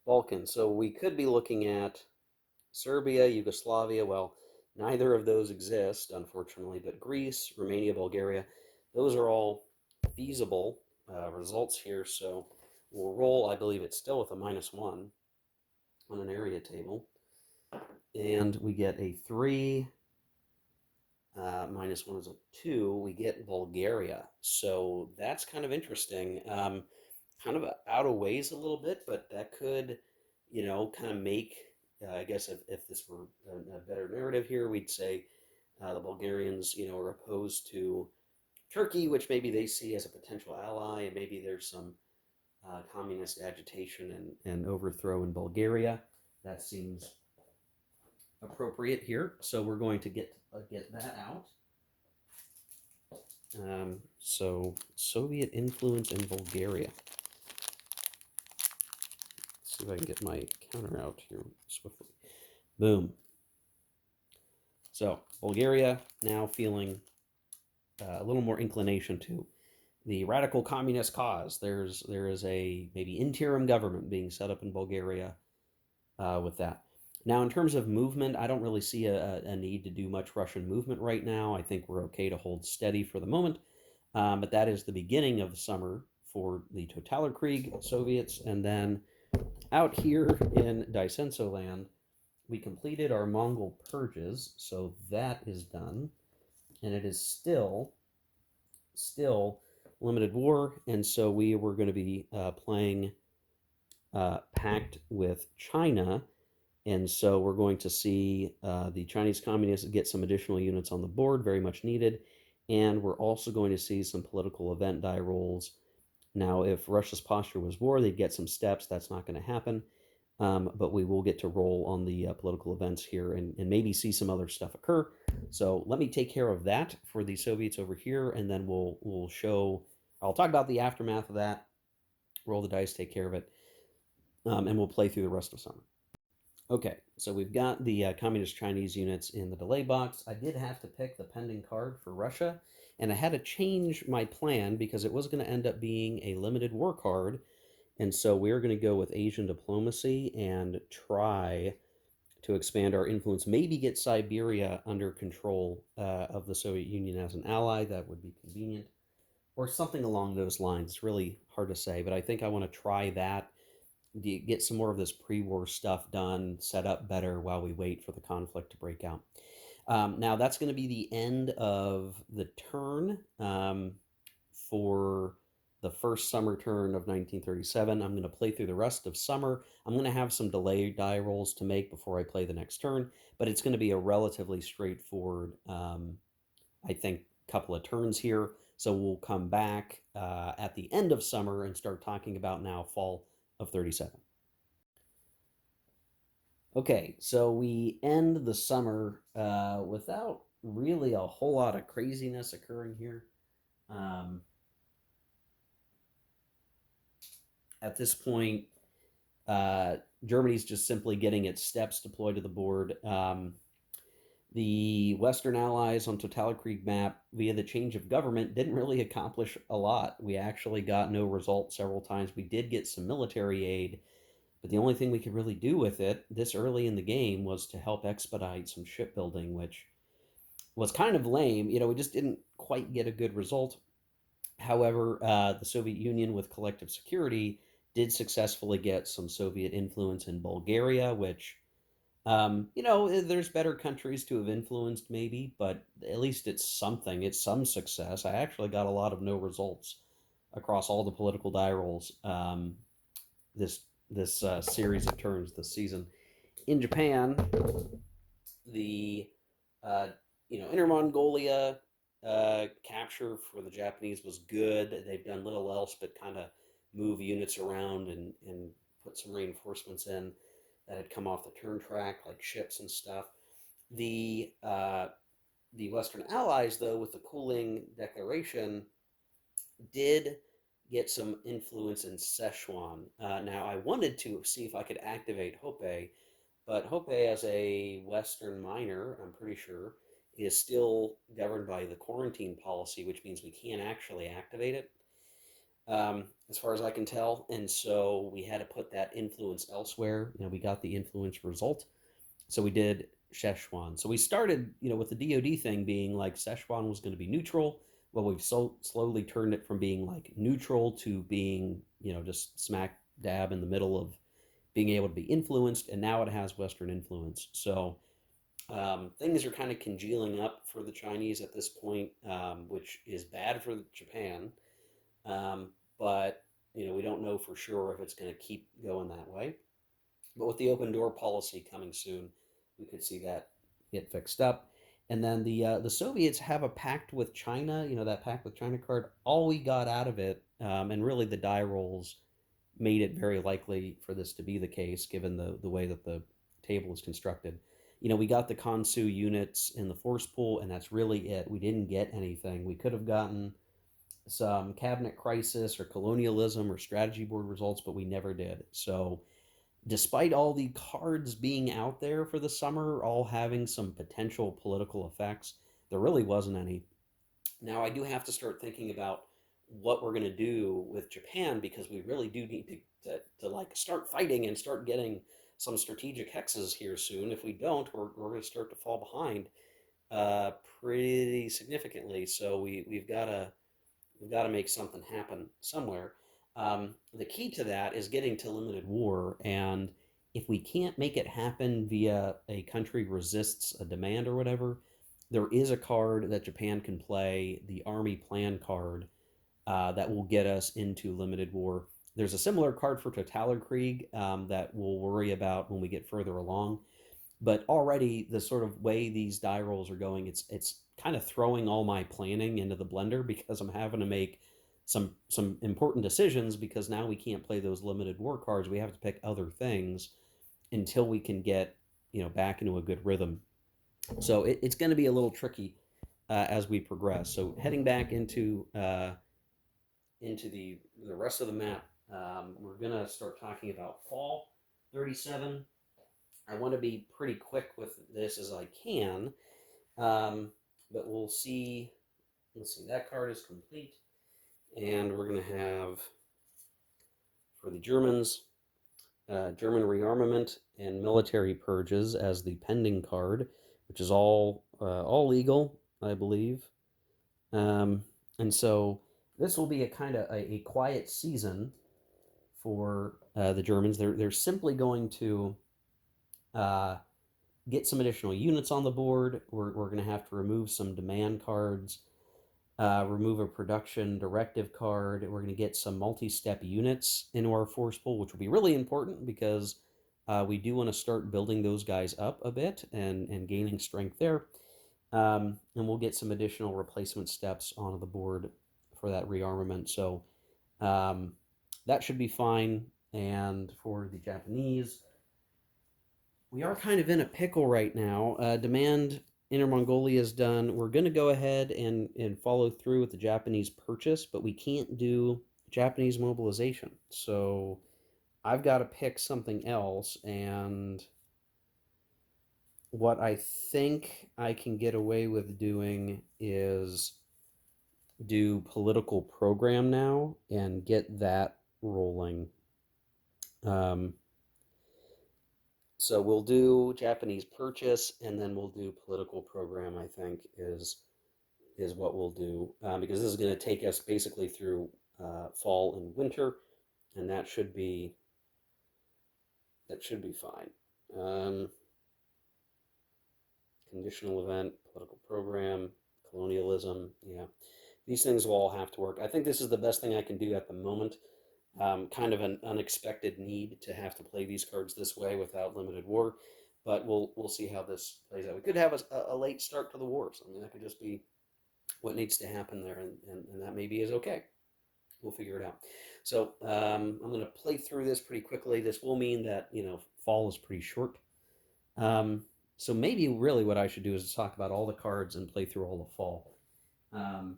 Balkans. So we could be looking at Serbia, Yugoslavia. Well, neither of those exist, unfortunately, but Greece, Romania, Bulgaria, those are all feasible results here. So we'll roll, I believe it's still with a -1 on an area table. And we get a 3, -1 is a 2. We get Bulgaria. So that's kind of interesting. Kind of out of ways a little bit, but that could, kind of make, I guess if this were a better narrative here, we'd say the Bulgarians, are opposed to Turkey, which maybe they see as a potential ally, and maybe there's some communist agitation and overthrow in Bulgaria. That seems appropriate here. So we're going to get that out. So Soviet influence in Bulgaria. Let's see if I can get my counter out here swiftly. Boom. So Bulgaria now feeling a little more inclination to the radical communist cause. There is a maybe interim government being set up in Bulgaria with that. Now, in terms of movement, I don't really see a need to do much Russian movement right now. I think we're okay to hold steady for the moment. But that is the beginning of the summer for the Totalerkrieg Soviets. And then out here in Daisenso land, we completed our Mongol purges. So that is done. And it is still limited war. And so we were going to be playing pact with China. And so we're going to see the Chinese communists get some additional units on the board, very much needed. And we're also going to see some political event die rolls. Now, if Russia's posture was war, they'd get some steps. That's not going to happen. But we will get to roll on the political events here and maybe see some other stuff occur. So let me take care of that for the Soviets over here, and then we'll show. I'll talk about the aftermath of that. Roll the dice, take care of it, and we'll play through the rest of summer. Okay, so we've got the Communist Chinese units in the delay box. I did have to pick the pending card for Russia, and I had to change my plan because it was going to end up being a limited war card. And so we're going to go with Asian diplomacy and try to expand our influence, maybe get Siberia under control of the Soviet Union as an ally. That would be convenient, or something along those lines. It's really hard to say, but I think I want to try that, get some more of this pre-war stuff done, set up better while we wait for the conflict to break out. Now that's going to be the end of the turn for the first summer turn of 1937. I'm going to play through the rest of summer. I'm going to have some delay die rolls to make before I play the next turn, but it's going to be a relatively straightforward, I think, couple of turns here. So we'll come back at the end of summer and start talking about now fall of 37. Okay, so we end the summer without really a whole lot of craziness occurring here. At this point, Germany's just simply getting its steps deployed to the board. The Western allies on Totalerkrieg map, via the change of government, didn't really accomplish a lot. We actually got no results several times. We did get some military aid, but the only thing we could really do with it this early in the game was to help expedite some shipbuilding, which was kind of lame. We just didn't quite get a good result. However, the Soviet Union, with collective security, did successfully get some Soviet influence in Bulgaria, which, there's better countries to have influenced maybe, but at least it's something. It's some success. I actually got a lot of no results across all the political die rolls this series of turns this season. In Japan, the Inner Mongolia capture for the Japanese was good. They've done little else but kind of move units around and put some reinforcements in that had come off the turn track, like ships and stuff. The Western Allies, though, with the Cooling Declaration, did get some influence in Szechuan. Now, I wanted to see if I could activate Hope, but Hope, as a Western minor, I'm pretty sure, is still governed by the quarantine policy, which means we can't actually activate it, as far as I can tell. And so we had to put that influence elsewhere. We got the influence result. So we did Szechuan. So we started, with the DoD thing being like Szechuan was going to be neutral. Well, we've slowly turned it from being like neutral to being, just smack dab in the middle of being able to be influenced, and now it has Western influence. So things are kind of congealing up for the Chinese at this point, which is bad for Japan. But we don't know for sure if it's going to keep going that way. But with the open door policy coming soon, we could see that get fixed up. And then the Soviets have a pact with China. That pact with China card. All we got out of it, and really the die rolls made it very likely for this to be the case, given the way that the table is constructed. We got the Kansu units in the force pool, and that's really it. We didn't get anything. We could have gotten some cabinet crisis or colonialism or strategy board results, but we never did. So despite all the cards being out there for the summer, all having some potential political effects, there really wasn't any. Now, I do have to start thinking about what we're going to do with Japan, because we really do need to like start fighting and start getting some strategic hexes here soon. If we don't, we're going to start to fall behind uh, pretty significantly. So we've got to make something happen somewhere. The key to that is getting to limited war, and if we can't make it happen via a country resists a demand or whatever, there is a card that Japan can play, the Army Plan card, that will get us into limited war. There's a similar card for Totalerkrieg that we'll worry about when we get further along. But already the sort of way these die rolls are going, it's kind of throwing all my planning into the blender, because I'm having to make some important decisions, because now we can't play those limited war cards. We have to pick other things until we can get back into a good rhythm. So it's going to be a little tricky as we progress. So heading back into the rest of the map, we're going to start talking about fall 37. I want to be pretty quick with this as I can, but we'll see. Let's see, that card is complete, and we're going to have, for the Germans, German rearmament and military purges as the pending card, which is all legal, I believe. And so this will be a kind of a quiet season for the Germans. They're simply going to uh, get some additional units on the board. We're going to have to remove some demand cards, remove a production directive card. We're going to get some multi-step units into our force pool, which will be really important, because we do want to start building those guys up a bit and gaining strength there. And we'll get some additional replacement steps onto the board for that rearmament. So that should be fine. And for the Japanese, we are kind of in a pickle right now. Demand Inner Mongolia is done. We're going to go ahead and follow through with the Japanese purchase, but we can't do Japanese mobilization. So I've got to pick something else. And what I think I can get away with doing is do political program now and get that rolling. Um, so we'll do Japanese purchase, and then we'll do political program. I think is what we'll do, because this is going to take us basically through fall and winter, and that should be fine. Um, Conditional event, political program, colonialism. Yeah, these things will all have to work. I think this is the best thing I can do at the moment. Kind of an unexpected need to have to play these cards this way without limited war, but we'll see how this plays out. We could have a late start to the wars. I mean, that could just be what needs to happen there, and that maybe is okay. We'll figure it out. So I'm going to play through this pretty quickly. This will mean that, fall is pretty short. Um, so maybe really what I should do is talk about all the cards and play through all the fall. Um,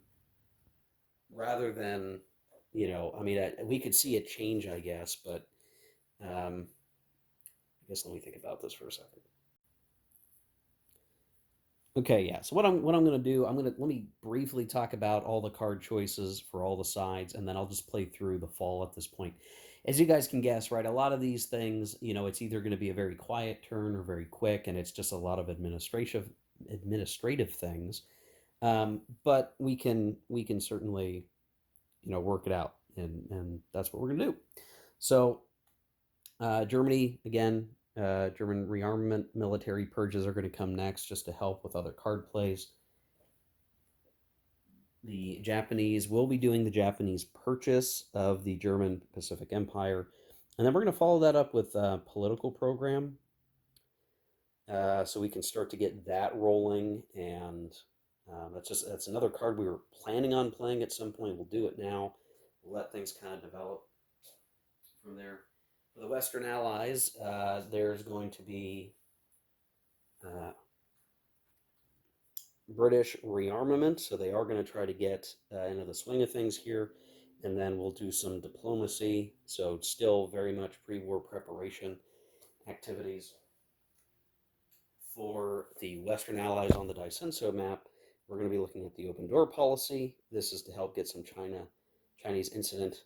Rather than, I mean, we could see it change, I guess, but I guess let me think about this for a second. Okay, yeah. So what I'm going to do, let me briefly talk about all the card choices for all the sides, and then I'll just play through the fall at this point. As you guys can guess, right, a lot of these things, it's either going to be a very quiet turn or very quick, and it's just a lot of administrative things. But we can certainly, work it out, and that's what we're going to do. So Germany, again, German rearmament military purges are going to come next just to help with other card plays. The Japanese will be doing the Japanese purchase of the German Pacific Empire. And then we're going to follow that up with a political program. So we can start to get that rolling. And that's another card we were planning on playing at some point. We'll do it now. We'll let things kind of develop from there. For the Western Allies, there's going to be uh, British rearmament, so they are going to try to get into the swing of things here, and then we'll do some diplomacy. So still very much pre-war preparation activities. For the Western Allies on the Daisenso map, we're going to be looking at the open door policy. This is to help get some Chinese incident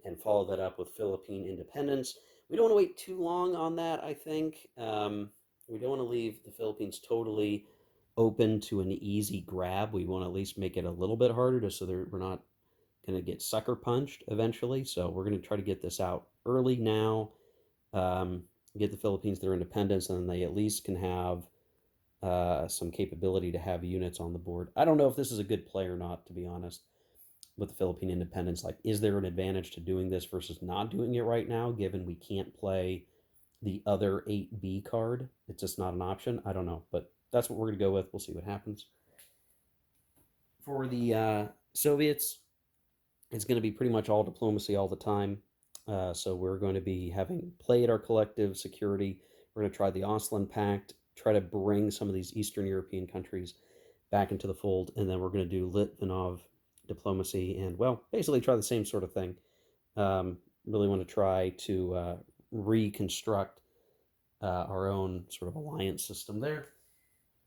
and follow that up with Philippine independence. We don't want to wait too long on that, I think. We don't want to leave the Philippines totally open to an easy grab. We want to at least make it a little bit harder just so we're not going to get sucker punched eventually. So we're going to try to get this out early now, get the Philippines their independence, and then they at least can have some capability to have units on the board. I don't know if this is a good play or not, to be honest, with the Philippine independence. Like, is there an advantage to doing this versus not doing it right now, given we can't play the other 8B card? It's just not an option. I don't know, but that's what we're going to go with. We'll see what happens. For the Soviets, it's going to be pretty much all diplomacy all the time. So we're going to be having played our collective security. We're going to try the Oslo Pact, try to bring some of these Eastern European countries back into the fold, and then we're going to do Litvinov diplomacy and, well, basically try the same sort of thing. Really want to try to reconstruct our own sort of alliance system there.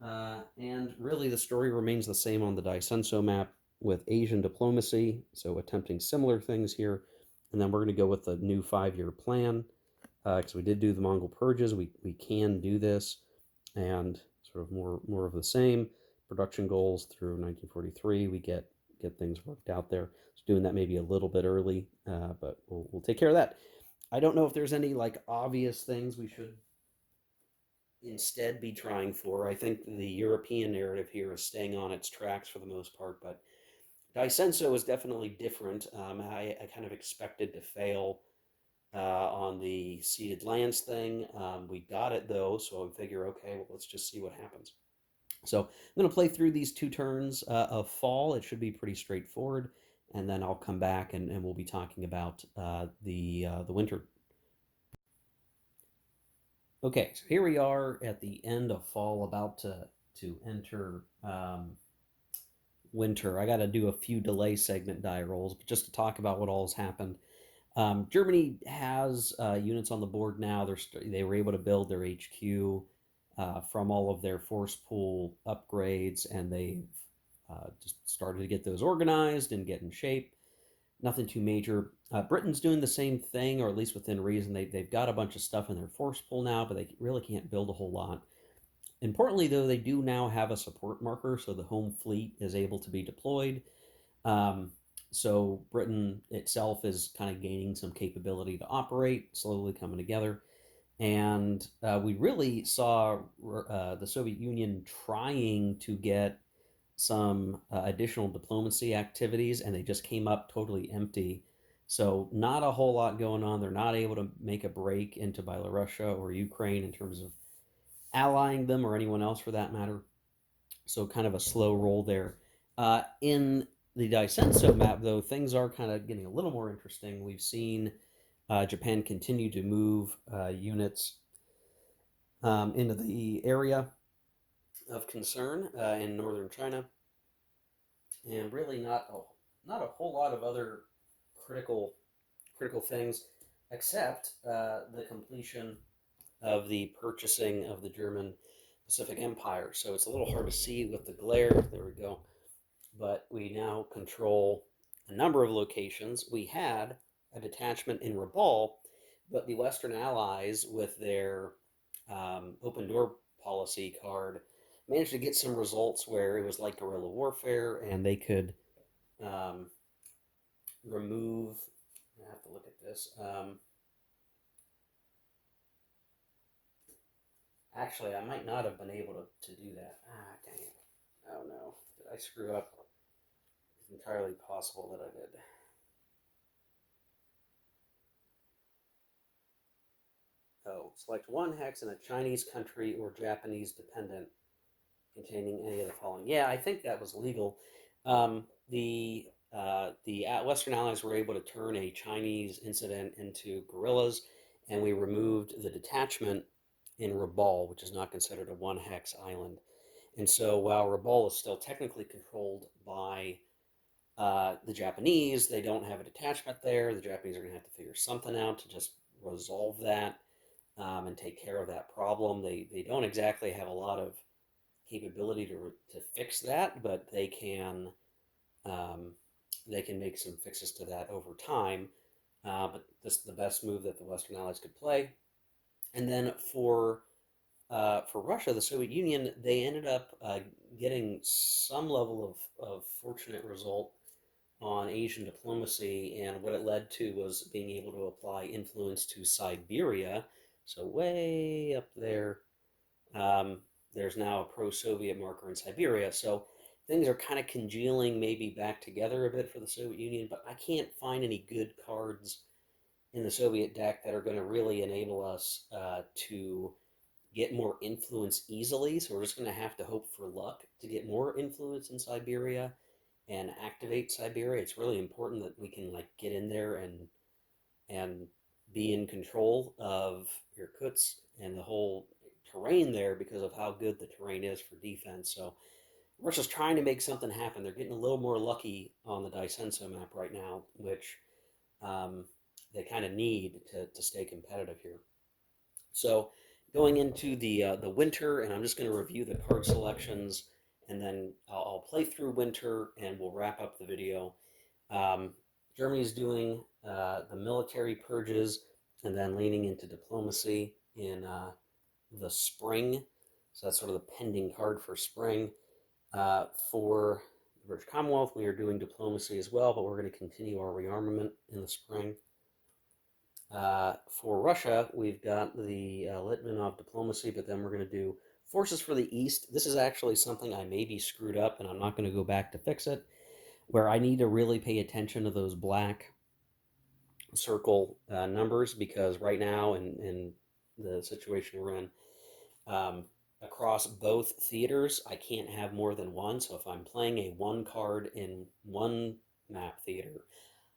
And really, the story remains the same on the Daisenso map with Asian diplomacy, so attempting similar things here. And then we're going to go with the new 5-year plan because we did do the Mongol purges. We can do this and sort of more of the same production goals through 1943. We get things worked out there. So doing that maybe a little bit early, but we'll take care of that. I don't know if there's any like obvious things we should instead be trying for. I think the European narrative here is staying on its tracks for the most part, but Daisenso is definitely different. I kind of expected to fail on the ceded lands thing. We got it though, so I figure, okay, well, let's just see what happens. So I'm going to play through these 2 turns of fall. It should be pretty straightforward, and then I'll come back and we'll be talking about the winter. Okay, so here we are at the end of fall, about to enter winter. I got to do a few delay segment die rolls, but just to talk about what all has happened. Germany has units on the board now. They were able to build their HQ from all of their force pool upgrades, and they've just started to get those organized and get in shape. Nothing too major. Britain's doing the same thing, or at least within reason. They've got a bunch of stuff in their force pool now, but they really can't build a whole lot. Importantly, though, they do now have a support marker, so the home fleet is able to be deployed. So Britain itself is kind of gaining some capability to operate, slowly coming together. And we really saw the Soviet Union trying to get some additional diplomacy activities, and they just came up totally empty. So not a whole lot going on. They're not able to make a break into Belarusia or Ukraine in terms of allying them or anyone else for that matter. So kind of a slow roll there. In the Daisenso map, though, things are kind of getting a little more interesting. We've seen Japan continue to move units into the area of concern in northern China, and really not a whole lot of other critical critical things, except the completion of the purchasing of the German Pacific Empire. So it's a little hard to see with the glare. There we go. But we now control a number of locations. We had a detachment in Rabaul, but the Western Allies, with their open door policy card, managed to get some results where it was like guerrilla warfare, and they could um, remove. I have to look at this. Actually, I might not have been able to do that. Ah, dang it. Oh no. Did I screw up? It's entirely possible that I did. Oh, select one hex in a Chinese country or Japanese dependent containing any of the following. Yeah, I think that was legal. The Western Allies were able to turn a Chinese incident into guerrillas, and we removed the detachment in Rabaul, which is not considered a one hex island. And so while Rabaul is still technically controlled by the Japanese, they don't have a detachment there. The Japanese are going to have to figure something out to just resolve that and take care of that problem. They don't exactly have a lot of capability to fix that, but um, they can make some fixes to that over time. But this is the best move that the Western Allies could play. And then for Russia, the Soviet Union, they ended up getting some level of fortunate result on Asian diplomacy, and what it led to was being able to apply influence to Siberia. So way up there, um, there's now a pro-Soviet marker in Siberia. So things are kind of congealing, maybe back together a bit for the Soviet Union. But I can't find any good cards in the Soviet deck that are going to really enable us to get more influence easily. So we're just going to have to hope for luck to get more influence in Siberia and activate Siberia. It's really important that we can like get in there and be in control of Irkutsk and the whole terrain there because of how good the terrain is for defense. So Russia's trying to make something happen. They're getting a little more lucky on the Daisenso map right now, which um, they kind of need to stay competitive here. So going into the winter, and I'm just going to review the card selections, and then I'll play through winter, and we'll wrap up the video. Um, Germany's doing the military purges, and then leaning into diplomacy in the spring. So that's sort of the pending card for spring. For the British Commonwealth, we are doing diplomacy as well, but we're going to continue our rearmament in the spring. For Russia, we've got the Litvinov diplomacy, but then we're going to do forces for the East. This is actually something I maybe screwed up, and I'm not going to go back to fix it, where I need to really pay attention to those black circle numbers, because right now, in the situation we're in, um, across both theaters, I can't have more than one. So if I'm playing a one card in one map theater,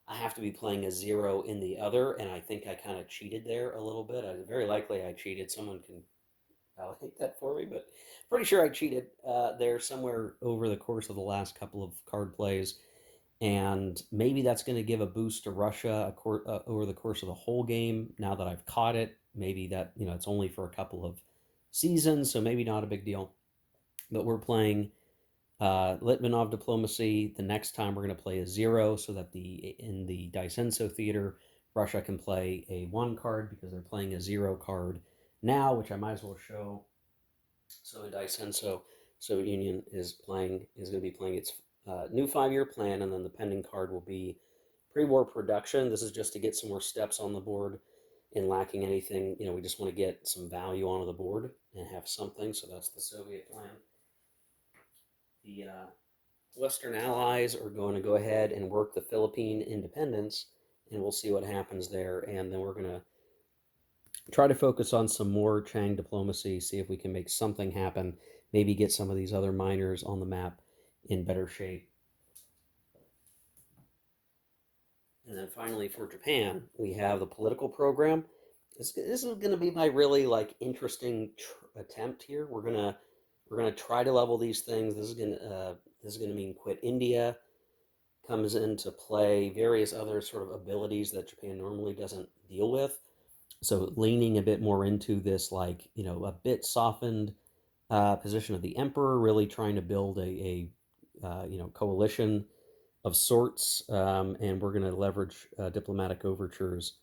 I have to be playing a zero in the other, and I think I kind of cheated there a little bit. Very likely I cheated. Someone can validate that for me, but pretty sure I cheated there somewhere over the course of the last couple of card plays, and maybe that's going to give a boost to Russia over the course of the whole game. Now that I've caught it, maybe that it's only for a couple of seasons, so maybe not a big deal. But we're playing Litvinov diplomacy. The next time we're going to play a zero, so that in the Daisenso theater, Russia can play a one card because they're playing a zero card now, which I might as well show. So in Daisenso, Soviet Union is going to be playing its new 5-year plan, and then the pending card will be pre-war production. This is just to get some more steps on the board. And lacking anything, we just want to get some value onto the board and have something. So that's the Soviet plan. The Western Allies are going to go ahead and work the Philippine independence, and we'll see what happens there. And then we're going to try to focus on some more Chang diplomacy, see if we can make something happen, maybe get some of these other miners on the map in better shape. And then finally for Japan, we have the political program. This is going to be my really like interesting attempt here. We're gonna try to level these things. This is gonna mean quit India comes into play. Various other sort of abilities that Japan normally doesn't deal with. So leaning a bit more into this like a bit softened position of the emperor, really trying to build a coalition of sorts, and we're going to leverage diplomatic overtures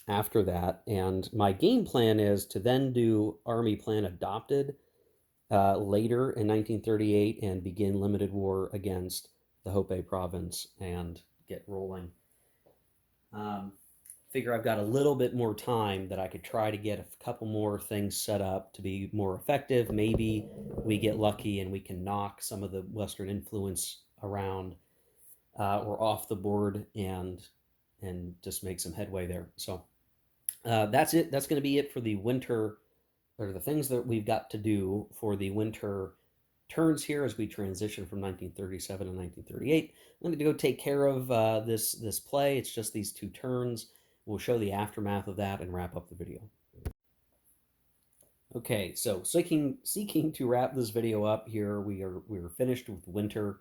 after that. And my game plan is to then do Army Plan Adopted later in 1938 and begin limited war against the Hope province and get rolling. Um, Figure I've got a little bit more time that I could try to get a couple more things set up to be more effective. Maybe we get lucky and we can knock some of the Western influence around or off the board and just make some headway there. So that's it. That's going to be it for the winter, or the things that we've got to do for the winter turns here as we transition from 1937 to 1938. I'm going to go take care of this play. It's just these two turns. We'll show the aftermath of that and wrap up the video. Okay, so seeking to wrap this video up here, we are finished with winter.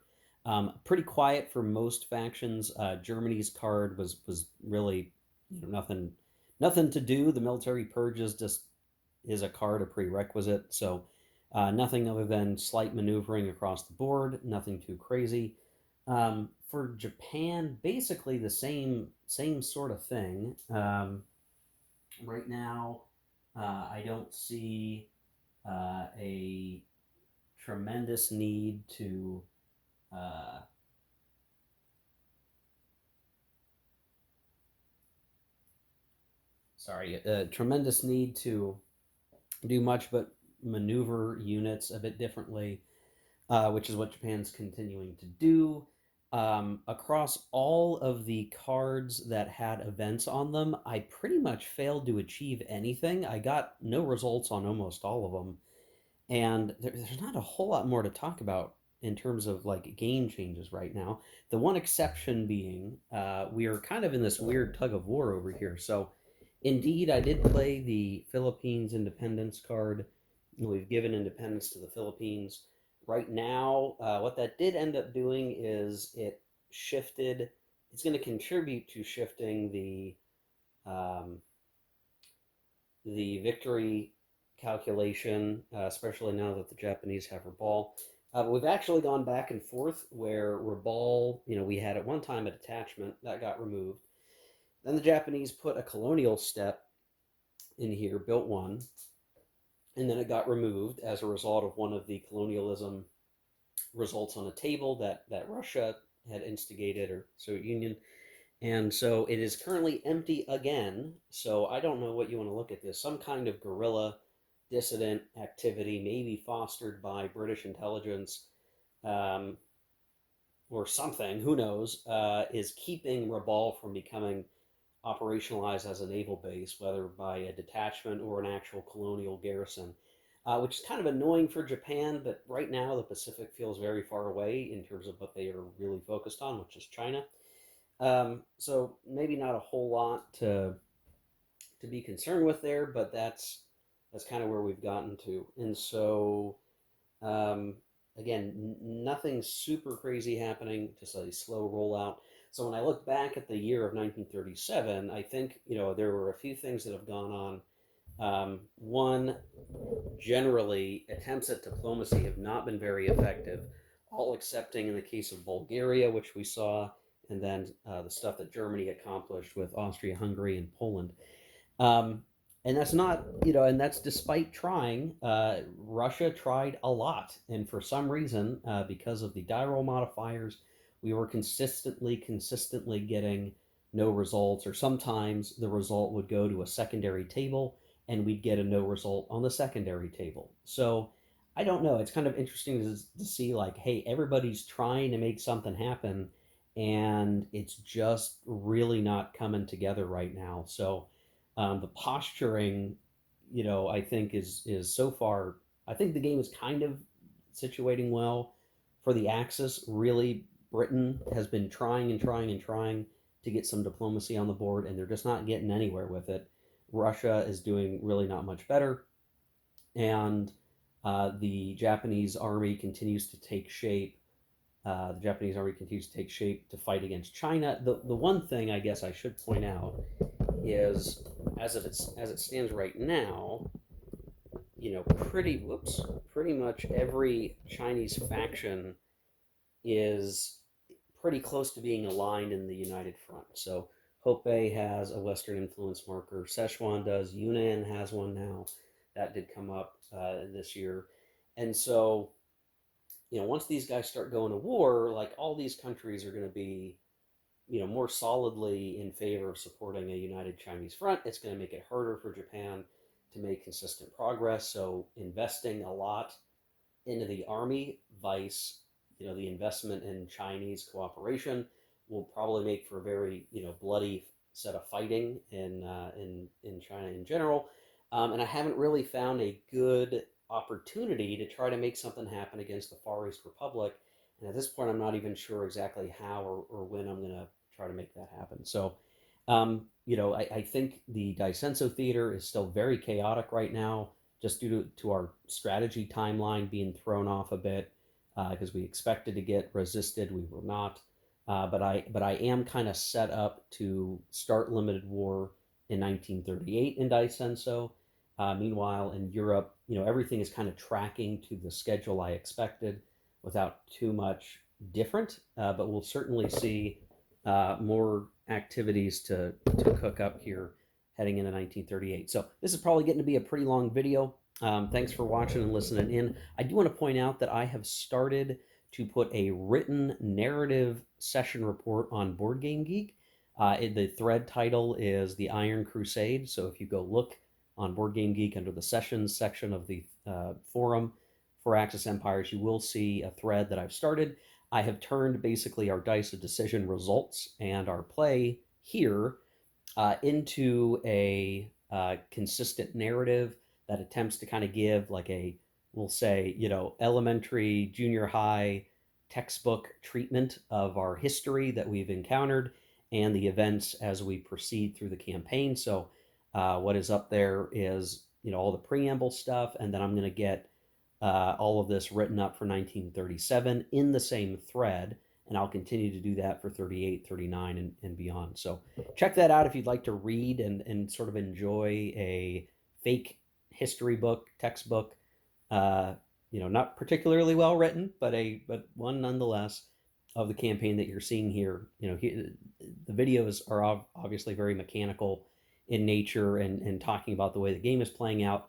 Pretty quiet for most factions. Germany's card was really nothing to do. The military purges just is a card, a prerequisite. So nothing other than slight maneuvering across the board. Nothing too crazy. For Japan, basically the same sort of thing. Right now, I don't see a tremendous need to tremendous need to do much but maneuver units a bit differently, which is what Japan's continuing to do. Across all of the cards that had events on them, I pretty much failed to achieve anything. I got no results on almost all of them. And there's not a whole lot more to talk about in terms of like game changes right now. The one exception being we are kind of in this weird tug of war over here. So, indeed, I did play the Philippines independence card. We've given independence to the Philippines. Right now, what that did end up doing is it shifted. It's going to contribute to shifting the victory calculation, especially now that the Japanese have Rabaul. But we've actually gone back and forth where Rabaul, we had at one time a detachment that got removed. Then the Japanese put a colonial step in here, built one, and then it got removed as a result of one of the colonialism results on a table that Russia had instigated, or Soviet Union. And so it is currently empty again. So I don't know what you want to look at this. Some kind of guerrilla dissident activity, maybe fostered by British intelligence um, or something, who knows, is keeping Rabaul from becoming operationalized as a naval base, whether by a detachment or an actual colonial garrison, which is kind of annoying for Japan. But right now, the Pacific feels very far away in terms of what they are really focused on, which is China. So maybe not a whole lot to be concerned with there, but that's kind of where we've gotten to. And so um, again, nothing super crazy happening, just a slow rollout. So when I look back at the year of 1937, I think there were a few things that have gone on. One, generally, attempts at diplomacy have not been very effective, all excepting in the case of Bulgaria, which we saw, and then the stuff that Germany accomplished with Austria, Hungary, and Poland. Um, and that's not, and that's despite trying. Russia tried a lot. And for some reason, because of the die roll modifiers, we were consistently getting no results, or sometimes the result would go to a secondary table and we'd get a no result on the secondary table. So I don't know. It's kind of interesting to see, like, hey, everybody's trying to make something happen and it's just really not coming together right now. So the posturing, I think is so far. I think the game is kind of situating well for the Axis. Really, Britain has been trying and trying and trying to get some diplomacy on the board, and they're just not getting anywhere with it. Russia is doing really not much better, and the Japanese army continues to take shape. The Japanese army continues to take shape to fight against China. The one thing I guess I should point out is, as it stands right now, pretty much every Chinese faction is pretty close to being aligned in the United Front. So Hopei has a Western influence marker. Szechuan does. Yunnan has one now. That did come up this year. And so, once these guys start going to war, like all these countries are going to be, more solidly in favor of supporting a united Chinese front. It's going to make it harder for Japan to make consistent progress. So investing a lot into the army, vice the investment in Chinese cooperation, will probably make for a very bloody set of fighting in China in general. And I haven't really found a good opportunity to try to make something happen against the Far East Republic. And at this point, I'm not even sure exactly how or when I'm going to try to make that happen. So, I think the Daisenso Theater is still very chaotic right now, just due to our strategy timeline being thrown off a bit, because we expected to get resisted, we were not. But I am kind of set up to start limited war in 1938 in Daisenso. Meanwhile, in Europe, everything is kind of tracking to the schedule I expected, without too much different. But we'll certainly see more activities to cook up here heading into 1938. So this is probably getting to be a pretty long video. Thanks for watching and listening in. I do want to point out that I have started to put a written narrative session report on Board Game Geek. The thread title is The Iron Crusade. So if you go look on Board Game Geek under the sessions section of the forum for Axis Empires, you will see a thread that I've started. I have turned basically our Dice of Decision results and our play here into a consistent narrative that attempts to kind of give like we'll say, elementary, junior high textbook treatment of our history that we've encountered and the events as we proceed through the campaign. So what is up there is, all the preamble stuff, and then I'm going to get all of this written up for 1937 in the same thread, and I'll continue to do that for 38, 39, and beyond. So check that out if you'd like to read and sort of enjoy a fake history book, textbook, not particularly well written, but one nonetheless of the campaign that you're seeing here. The videos are obviously very mechanical in nature and talking about the way the game is playing out.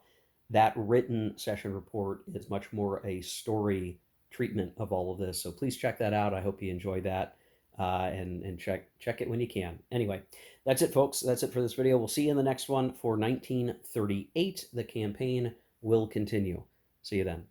That written session report is much more a story treatment of all of this. So please check that out. I hope you enjoy that and check it when you can. Anyway, that's it, folks. That's it for this video. We'll see you in the next one for 1938. The campaign will continue. See you then.